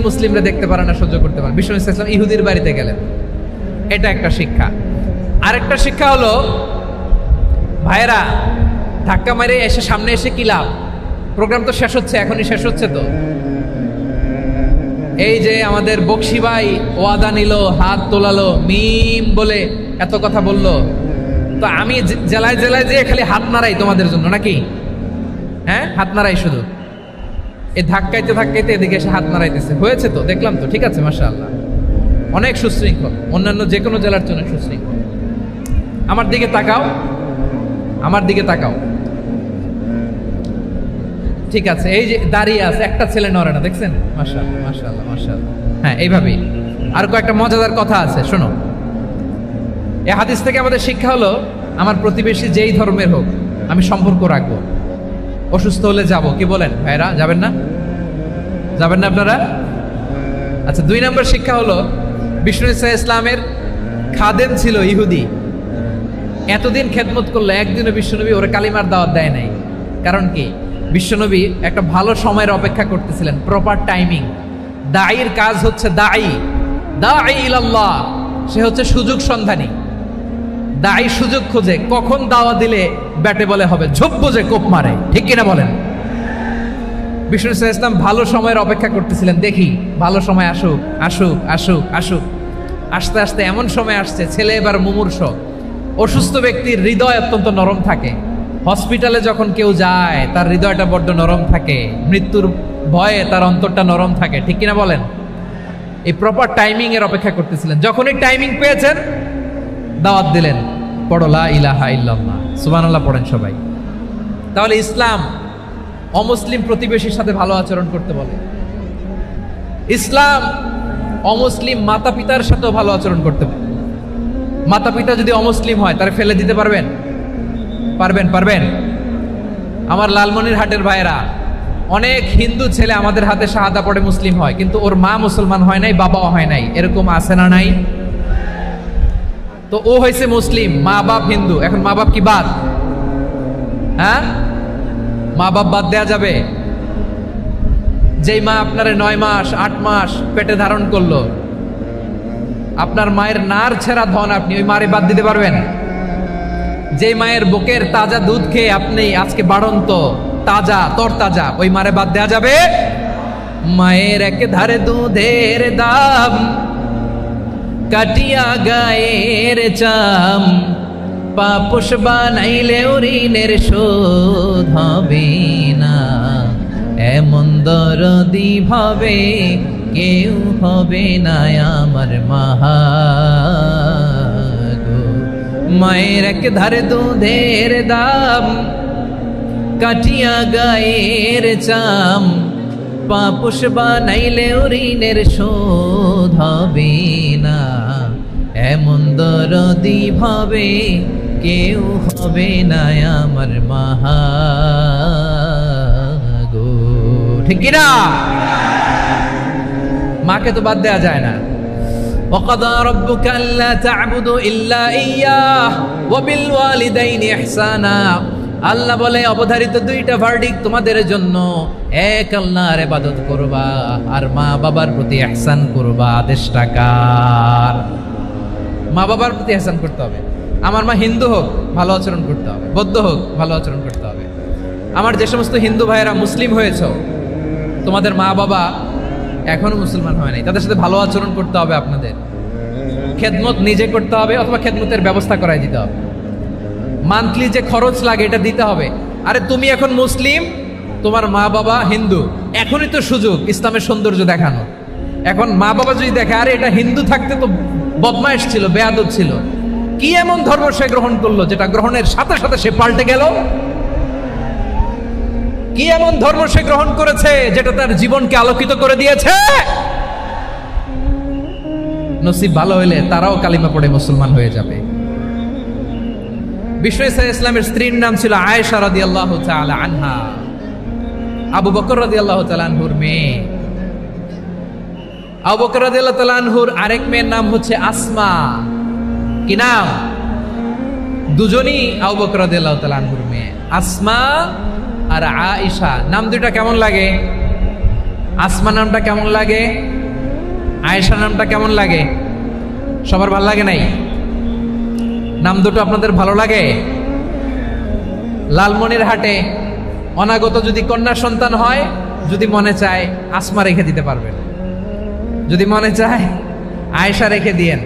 মুসলিমরা দেখতে পারে না, সহ্য করতে পারে। বিশ্বনবী সাল্লাল্লাহু আলাইহি ওয়াসাল্লাম ইহুদির বাড়িতে গেলেন, এটা একটা শিক্ষা। আরেকটা শিক্ষা হলো, ভাইয়েরা ধাক্কা মারে এসে সামনে এসে কি লাভ? প্রোগ্রাম তো শেষ হচ্ছে, এখনই শেষ হচ্ছে। তো এই যে আমাদের বকশি ভাই ওয়াদা নিল, হাত তোলালো, মিম বলে এত কথা বললো, তো আমি জেলায় জেলায় যে খালি হাত নাড়াই তোমাদের জন্য নাকি? হ্যাঁ, হাত নাড়াই শুধু। এই ধাক্কাইতে ধাক্কাইতে এদিকে এসে হাত নাড়াইতেছে, হয়েছে তো, দেখলাম তো, ঠিক আছে, মাশাআল্লাহ, অনেক সুশৃঙ্খল, অন্যান্য যে কোনো জেলার জন্য সুশৃঙ্খল। আমার দিকে তাকাও, আমার দিকে তাকাও, ঠিক আছে। এই যে দাঁড়িয়ে আছে, একটা ছেলে নড়ে না, দেখছেন? মাশাআল্লাহ মাশাআল্লাহ মাশাআল্লাহ। হ্যাঁ, এইভাবেই। আর কয়েকটা মজাদার কথা আছে, শোনো। এই হাদিস থেকে আমাদের শিক্ষা হলো, আমার প্রতিবেশী যেই ধর্মের হোক আমি সম্পর্ক রাখবো। অসুস্থ হলে যাব, কি বলেন ভাইরা? যাবেন না? যাবেন না আপনারা? আচ্ছা, 2 নম্বর শিক্ষা হলো, বিষ্ণু ইসলামের খাদেম ছিল ইহুদি, এতদিন খেদমত করলো, একদিনও বিশ্বনবী ওরা কালিমার দাওয়াত দেয় নাই। কারণ কি? বিশ্বনবী একটা ভালো সময়ের অপেক্ষা করতেছিলেন, প্রপার টাইমিং। দাঈর কাজ হচ্ছে দাঈ ইলাল্লাহ, সে হচ্ছে সুযোগ সন্ধানী। দাঈ সুযোগ খোঁজে, কখন দাওয়া দিলে ব্যাটে বলে হবে, ঝোপ বুঝে কোপ মারে, ঠিক কিনা বলেন? বিষ্ণু ইসলাম ভালো সময়ের অপেক্ষা করতেছিলেন, দেখি ভালো সময় আসুক আসুক আসুক আসুক। আস্তে আস্তে এমন সময় আসছে, ছেলে এবার মুমূর্ষ। অসুস্থ ব্যক্তির হৃদয় অত্যন্ত নরম থাকে, হসপিটালে যখন কেউ যায় তার হৃদয়টা বড্ড নরম থাকে, মৃত্যুর ভয়ে তার অন্তরটা নরম থাকে, ঠিক কিনা বলেন? এই প্রপার টাইমিং এর অপেক্ষা করতেছিলেন। যখনই টাইমিং পেয়েছেন, দাওয়াত দিলেন, পড়ো লা ইলাহা ইল্লাল্লাহ, সুবহানাল্লাহ পড়েন সবাই। তাহলে ইসলাম অমুসলিম প্রতিবেশীর সাথে ভালো আচরণ করতে বলে। ইসলাম অমুসলিম মাতা পিতার সাথেও ভালো আচরণ করতে বলে। মাতা পিতা যদি অমুসলিম হয়, তারা ফেলে দিতে পারবেন? পারবেন? আমার লালমনিরহাটের ভাইয়েরা, অনেক হিন্দু ছেলে আমাদের হাতে শাহাদা পড়ে মুসলিম হয়, কিন্তু ওর মা মুসলমান হয় নাই, বাবাও হয় নাই, এরকম আছে না নাই? তো ও হয়েছে মুসলিম, মা বাপ হিন্দু, এখন মা বাপ কি বাদ? হ্যাঁ, মা বাপ বাদ দেয়া যাবে? যেই মা আপনারে 9 মাস 8 মাস পেটে ধারণ করলো, আপনার মায়ের নার ছেঁড়া ধন, আপনি ওই মারে বাদ দিতে পারবেন? যে মায়ের বুকের তাজা দুধ খেয়ে আপনি আজকে বাড়ন্ত তাজা তরতাজা, ওই মারে বাদ দেয়া যাবে? মায়ের এক ধারে দুধের দাম, কাটিয়া গায়ের চাম, পাপোশ বানাইলেও ঋণের শোধ হবে না, এমন দরদি ভাবে কেউ হবে না আমার মাহা। মায়ের এক ধারে দুধের দাম, কাটিয়া গায়ের চাম, পাপোশ বানাইলেও ঋণের শোধ হবে না, এমন দরদি ভাবে কেউ হবে না আমার মাহা গো, ঠিক কিনা? মাকে তো বাদ দেওয়া যায় না। وَقَضَى رَبُّكَ أَلَّا تَعْبُدُوا إِلَّا إِيَّاهُ وَبِالْوَالِدَيْنِ إِحْسَانًا। আল্লাহ বলে অবধারিত দুইটা ভার্ডিক্ট তোমাদের জন্য, এক আল্লাহর ইবাদত করবা আর মা বাবার প্রতি ইহসান করবা। আদেশটা কার? মা বাবার প্রতি ইহসান করতে হবে। আমার মা হিন্দু হোক ভালো আচরণ করতে হবে, বৌদ্ধ হোক ভালো আচরণ করতে হবে। আমার যে সমস্ত হিন্দু ভাইয়েরা মুসলিম হয়েছে, তোমাদের মা বাবা এখনো মুসলমান হয় নাই, তাদের সাথে ভালো আচরণ করতে হবে। আপনাদের খেদমত নিজে করতে হবে অথবা খেদমতের ব্যবস্থা করাই দিতে হবে। মান্থলি যে খরচ লাগে এটা দিতে হবে। আরে তুমি এখন মুসলিম, তোমার মা বাবা হিন্দু, এখনই তো সুযোগ ইসলামের সৌন্দর্য দেখানো। এখন মা বাবা যদি দেখে আরে এটা হিন্দু থাকতে তো বদমাইশ ছিল, বেয়াদব ছিল, কি এমন ধর্ম সে গ্রহণ করলো যেটা গ্রহণের সাথে সাথে সে পাল্টে গেল? কি এমন ধর্ম সে গ্রহণ করেছে যেটা তার জীবনকে আলোকিত করে দিয়েছে? নসিব ভালো হইলে তারাও কালিমা পড়ে মুসলমান হয়ে যাবে। বিশ্ব ইসলামের স্ত্রীর নাম ছিল আয়েশা রাদিয়াল্লাহু তাআলা আনহা, আবু বকর রাদিয়াল্লাহু তাআলা আনহুর মেয়ে। আবু বকর রাদিয়াল্লাহু তাআলা আনহুর আরেক মেয়ের নাম হচ্ছে আসমা। কি নাম? দুজনই আবু বকর রাদিয়াল্লাহু তাআলা আনহুর মেয়ে, আসমা আর আয়েশা। নাম দুইটা কেমন লাগে? আসমা নামটা কেমন লাগে? আয়েশা নামটা কেমন লাগে? সবার ভালো লাগে নাই? নাম দুটো আপনাদের ভালো লাগে? লালমনিরহাটে অনাগত যদি কন্যা সন্তান হয়, যদি মনে চায় আসমা রেখে দিতে পারবেন, যদি মনে চায় আয়েশা রেখে দিয়েন।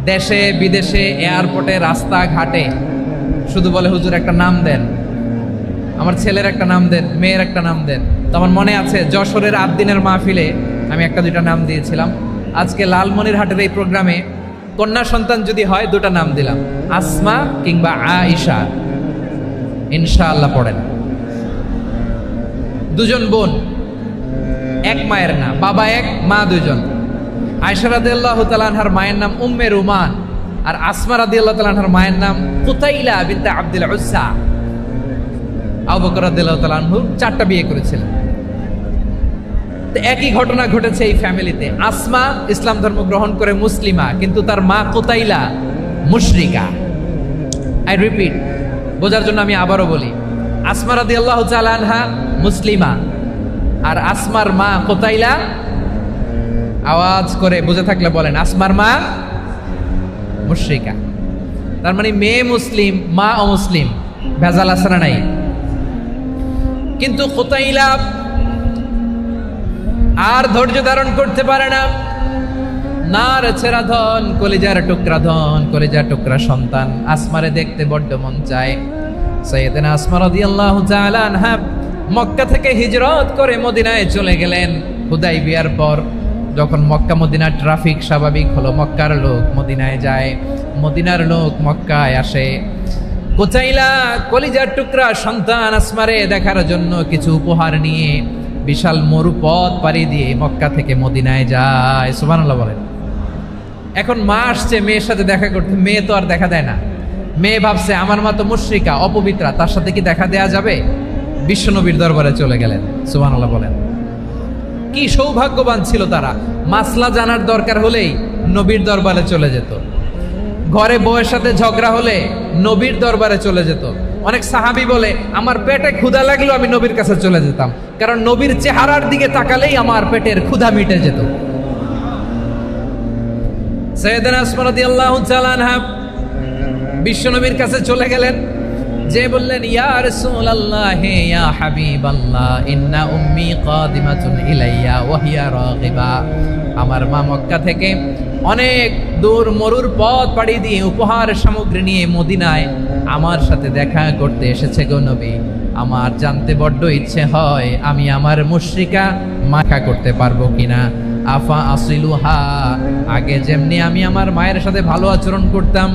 দেশে বিদেশে এয়ারপোর্টে রাস্তাঘাটে শুধু বলে হুজুর একটা নাম দেন, আমার ছেলের একটা নাম দেন, মেয়ের একটা নাম দেন। তো আমার মনে আছে যশোরের 8 দিনের মাহফিলে আমি একটা দুইটা নাম দিয়েছিলাম। আজকে লালমনিরহাটের এই প্রোগ্রামে কন্যা সন্তান যদি হয় দুটা নাম দিলাম, আসমা কিংবা আয়েশা। ইনশাআল্লাহ পড়েন। দুজন বোন, এক মায়ের না, বাবা এক মা দুজন। আয়েশা রাদিয়াল্লাহু তাআলা আনহার মায়ের নাম উম্মে রুমান, আর আসমা রাদিয়াল্লাহু তাআলা আনহার মায়ের নাম কুতাইলা বিনতে আব্দুল উজ্জা। আবু বকর রাদিয়াল্লাহু তাআলা আনহু 4টা বিয়ে করেছিলেন। তো একই ঘটনা ঘটেছে এই ফ্যামিলিতে। আসমা ইসলাম ধর্ম গ্রহণ করে মুসলিমা, কিন্তু তার মা কুতাইলা মুশরিকা। আই রিপিট, বোঝার জন্য আমি আবারও বলি, আসমা রাদিয়াল্লাহু তাআলা আনহা মুসলিমা, আর আসমার মা কুতাইলা, আওয়াজ করে বুঝে থাকলে বলেন, আসমার মা মুশরিকা। তার মানে মেয়ে মুসলিম, মা অমুসলিম। ভেজাল আছে না নাই? কিন্তু কুতাইলা আর ধৈর্য ধারণ করতে পারে না। নার ছেড়া ধন, কলিজার টুকরা ধন, কলিজার টুকরা সন্তান আসমারে দেখতে বড্ড মন চায়। সাইয়েদনা আসমা রাদিয়াল্লাহু তাআলা আনহা মক্কা থেকে হিজরত করে মদিনায় চলে গেলেন হুদাইবিয়ার পর। যখন মক্কা মদিনার ট্রাফিক স্বাভাবিক হলো, মক্কার লোক মদিনায় যায়, মদিনার লোক মক্কায় আসে। কুতাইলা কলিজার টুকরা সন্তান আসমারে দেখার জন্য কিছু উপহার নিয়ে বিশাল মরুপথ পাড়ি দিয়ে মক্কা থেকে মদিনায় যায়। সুবহানাল্লাহ বলেন। এখন মা আসছে মেয়ের সাথে দেখা করতে, মেয়ে তো আর দেখা দেয় না। মেয়ে ভাবছে আমার মা তো মুশরিকা, অপবিত্রা, তার সাথে কি দেখা দেয়া যাবে? বিশ্বনবীর দরবারে চলে গেলেন। সুবহানাল্লাহ বলেন। কি সৌভাগ্যবান ছিল তারা, মাসলা জানার দরকার হলেই নবীর দরবারে চলে যেত। ঘরে বউয়ের সাথে ঝগড়া হলে নবীর দরবারে চলে যেত। অনেক সাহাবী বলে আমার পেটে ক্ষুধা লাগলো আমি নবীর কাছে চলে যেতাম, কারণ নবীর চেহারার দিকে তাকালেই আমার পেটের ক্ষুধা মিটে যেত। সাইয়েদনা আসমা রাদিয়াল্লাহু তাআলা আনহা বিশ্বনবীর কাছে চলে গেলেন, যে বললেন ইয়া রাসূলুল্লাহ ইয়া হাবিবাল্লাহ ইন্না উম্মি কাদিমাতুন ইলাইয়া ওয়া হিয়া রাগিবা। আমার মা মক্কা থেকে অনেক দূর মরুর পথ পাড়ি দিয়ে উপহার সামগ্রী নিয়ে মদিনায় আমার সাথে দেখা করতে এসেছে গো নবী। আমার জানতে বড্ড ইচ্ছে হয় আমি আমার মুশরিকা মাখা করতে পারবো কিনা। আফা আসিলুহা, আগে যেমনি আমি আমার মায়ের সাথে ভালো আচরণ করতাম,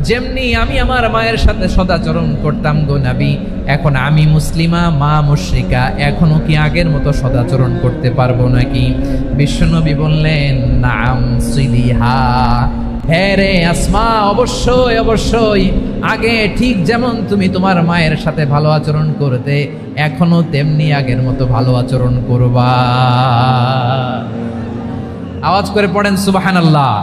যেমনি আমি আমার মায়ের সাথে সদাচরণ করতাম গো নবী, এখন আমি মুসলিমা, মা মুশরিকা, এখনো কি আগের মতো সদাচরণ করতে পারবো নাকি? বিশ্বনবী বললেন নাম সিলিহা, হ্যাঁ রে আসমা, অবশ্যই অবশ্যই, আগে ঠিক যেমন তুমি তোমার মায়ের সাথে ভালো আচরণ করতে, এখনো তেমনি আগের মতো ভালো আচরণ করবা। আওয়াজ করে পড়েন সুবহানাল্লাহ।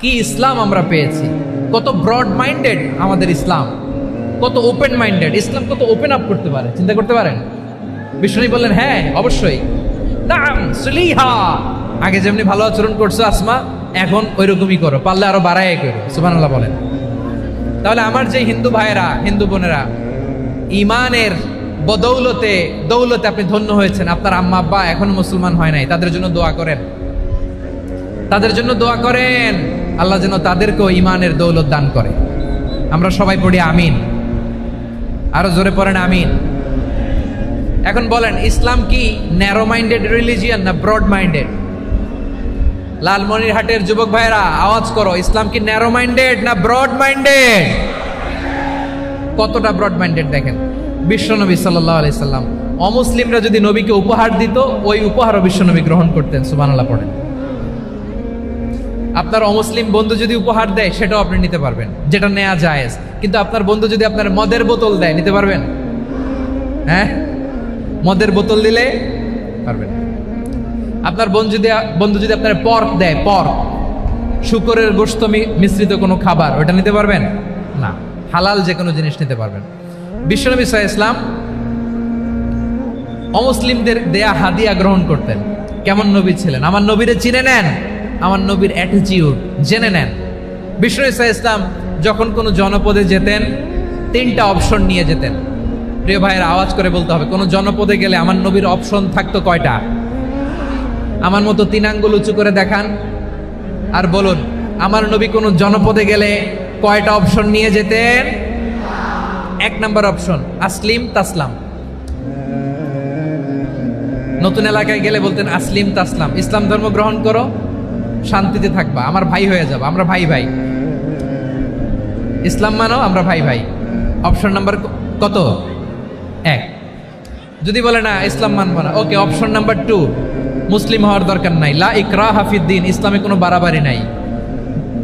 কি ইসলাম আমরা পেয়েছি! কত ব্রড মাইন্ডেড আমাদের ইসলাম, কত ওপেন মাইন্ডেড ইসলাম, কত ওপেন আপ করতে পারে, চিন্তা করতে পারেন। বিষ্ণু বললেন হ্যাঁ অবশ্যই, নাম সুলিহা, আগে যেমনি ভালো আচরণ করছো আসমা, এখন ওইরকমই করো, পারলে আরো বাড়ায় করো। সুবহানাল্লাহ বলেন। তাহলে আমার যে হিন্দু ভাইয়েরা, হিন্দু বোনেরা, ইমানের বদৌলতে দৌলতে আপনি ধন্য হয়েছেন, আপনার আম্মা আব্বা এখনো মুসলমান হয় নাই, তাদের জন্য দোয়া করেন, তাদের জন্য দোয়া করেন, আল্লাহ যেন তাদেরকেও ইমানের দৌলত দান করে। আমরা সবাই পড়ি আমিন, আরো জোরে পড়েন আমিন। এখন বলেন, ইসলাম কি ন্যারো মাইন্ডেড রিলিজিয়ান না ব্রড মাইন্ডেড? লালমনিরহাটের যুবক ভাইরা আওয়াজ করো, ইসলাম কি ন্যারো মাইন্ডেড না ব্রড মাইন্ডেড? কতটা ব্রড মাইন্ডেড দেখেন। বিশ্বনবী সাল্লাল্লাহু আলাইহি সাল্লাম, অমুসলিমরা যদি নবীকে উপহার দিত, ওই উপহারও বিশ্বনবী গ্রহণ করতেন। সুবহানাল্লাহ পড়েন। আপনার অমুসলিম বন্ধু যদি উপহার দেয়, সেটাও আপনি নিতে পারবেন, যেটা নেওয়া জায়েজ। কিন্তু আপনার বন্ধু যদি আপনার মদের বোতল দেয়, নিতে পারবেন? হ্যাঁ, মদের বোতল দিলে পারবেন। আপনার বন্ধু যদি আপনার পর্ক দেয়, পর্ক, শুকরের গোশত মিশ্রিত কোনো খাবার, ওটা নিতে পারবেন না। হালাল যে কোনো জিনিস নিতে পারবেন। বিশ্বনবী সাল্লাল্লাহু আলাইহি ওয়াসাল্লাম অমুসলিমদের দেয়া হাদিয়া গ্রহণ করতেন। কেমন নবী ছিলেন! আমার নবীরে চিনে নেন, আমার নবীর অ্যাটিটিউড জেনে নেন। বিশ্বনবী সাল্লাল্লাহু আলাইহি ওয়াসাল্লাম যখন কোনো জনপদে যেতেন, 3টা অপশন নিয়ে যেতেন। প্রিয় ভাইয়ের আওয়াজ করে বলতে হবে, কোন জনপদে গেলে আমার নবীর অপশন থাকতো কয়টা? আমার মতো 3 আঙ্গুল উঁচু করে দেখান আর বলুন, আমার নবী কোন জনপদে গেলে কয়টা অপশন নিয়ে যেতেন? 1 নাম্বার অপশন, আসলিম তাসলাম। নতুন এলাকায় গেলে বলতেন আসলিম তাসলাম, ইসলাম ধর্ম গ্রহণ করো, শান্তিতে থাকবা, আমার ভাই হয়ে যাবো, আমরা ভাই ভাই, ইসলাম মানো, আমরা ভাই ভাই। অপশন নাম্বার কত? 1। যদি বলে না ইসলাম মানবো না, ওকে, অপশন নাম্বার 2, মুসলিম হওয়ার দরকার নাই, লা ইকরাহা ফিদ্দিন, ইসলামে কোনো বাড়াবাড়ি নাই।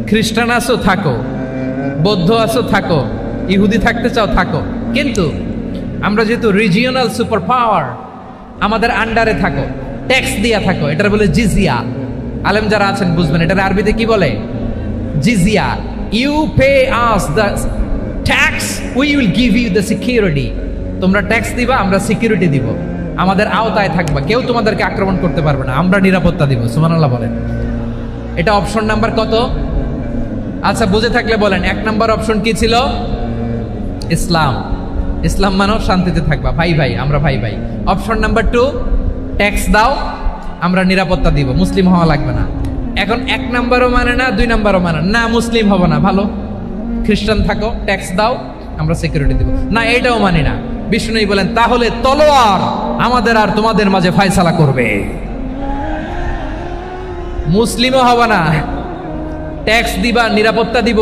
খ্রিস্টান আছো থাকো, বৌদ্ধ আছো থাকো, ইহুদি থাকতে চাও থাকো, কিন্তু আমরা যেহেতু রিজিওনাল সুপার পাওয়ার, আমাদের আন্ডারে থাকো, ট্যাক্স দিয়া থাকো, এটার বলে জিজিয়া। আলেম যারা আছেন বুঝবেন, এটার আরবিতে কি বলে? জিজিয়া। You pay us the tax, we will give you the security. তোমরা ট্যাক্স দিবা, আমরা সিকিউরিটি দিব, আমাদের আওতায় থাকবা, কেউ তোমাদেরকে আক্রমণ করতে পারবে না, আমরা নিরাপত্তা দিব। সুবহানাল্লাহ বলেন। এটা অপশন নাম্বার কত? আচ্ছা, বুঝে থাকলে বলেন, 1 নাম্বার অপশন কি ছিল? ইসলাম। ইসলাম মানো, শান্তিতে থাকবা, ভাই ভাই, আমরা ভাই ভাই। অপশন নাম্বার 2, ট্যাক্স দাও, আমরা নিরাপত্তা দিব, মুসলিম হওয়া লাগবে না। এখন 1 নাম্বারও মানে না, 2 নাম্বারও মানে না, মুসলিম হব না, ভালো, খ্রিস্টান থাকো, ট্যাক্স দাও, আমরা সিকিউরিটি দিব না, এইটাও মানি না। বিষ্ণু বলেন, তাহলে তলোয়ার আমাদের আর তোমাদের মাঝে ফয়সালা করবে। মুসলিমও হবে না, ট্যাক্স দিবা, নিরাপত্তা দিব,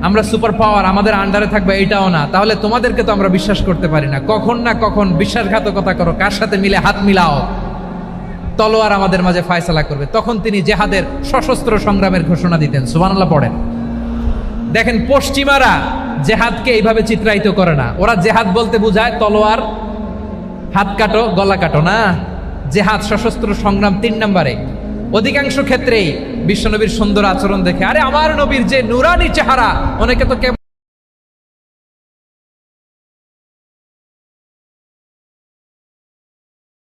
আমরা সুপার পাওয়ার, আমাদের আন্ডারে থাকবে, এটাও না। তাহলে তোমাদেরকে তো আমরা বিশ্বাস করতে পারি না, কখন না কখন বিশ্বাসঘাতকতা করো, কার সাথে মিলে হাত মিলাও, তলোয়ার আমাদের মাঝে ফয়সালা করবে। তখন তিনি জেহাদের সশস্ত্র সংগ্রামের ঘোষণা দিতেন। সুবহানাল্লাহ পড়েন। দেখেন, পশ্চিমারা জেহাদকে এইভাবে চিত্রায়িত করে না। ওরা জেহাদ বলতে বোঝায় তলোয়ার, হাত কাটো, গলা কাটো না। জেহাদ সশস্ত্র সংগ্রাম 3 নম্বরে। অধিকাংশ ক্ষেত্রেই বিশ্বনবীর সুন্দর আচরণ দেখে, আরে আমার নবীর যে নুরানি চেহারা, অনেকে তো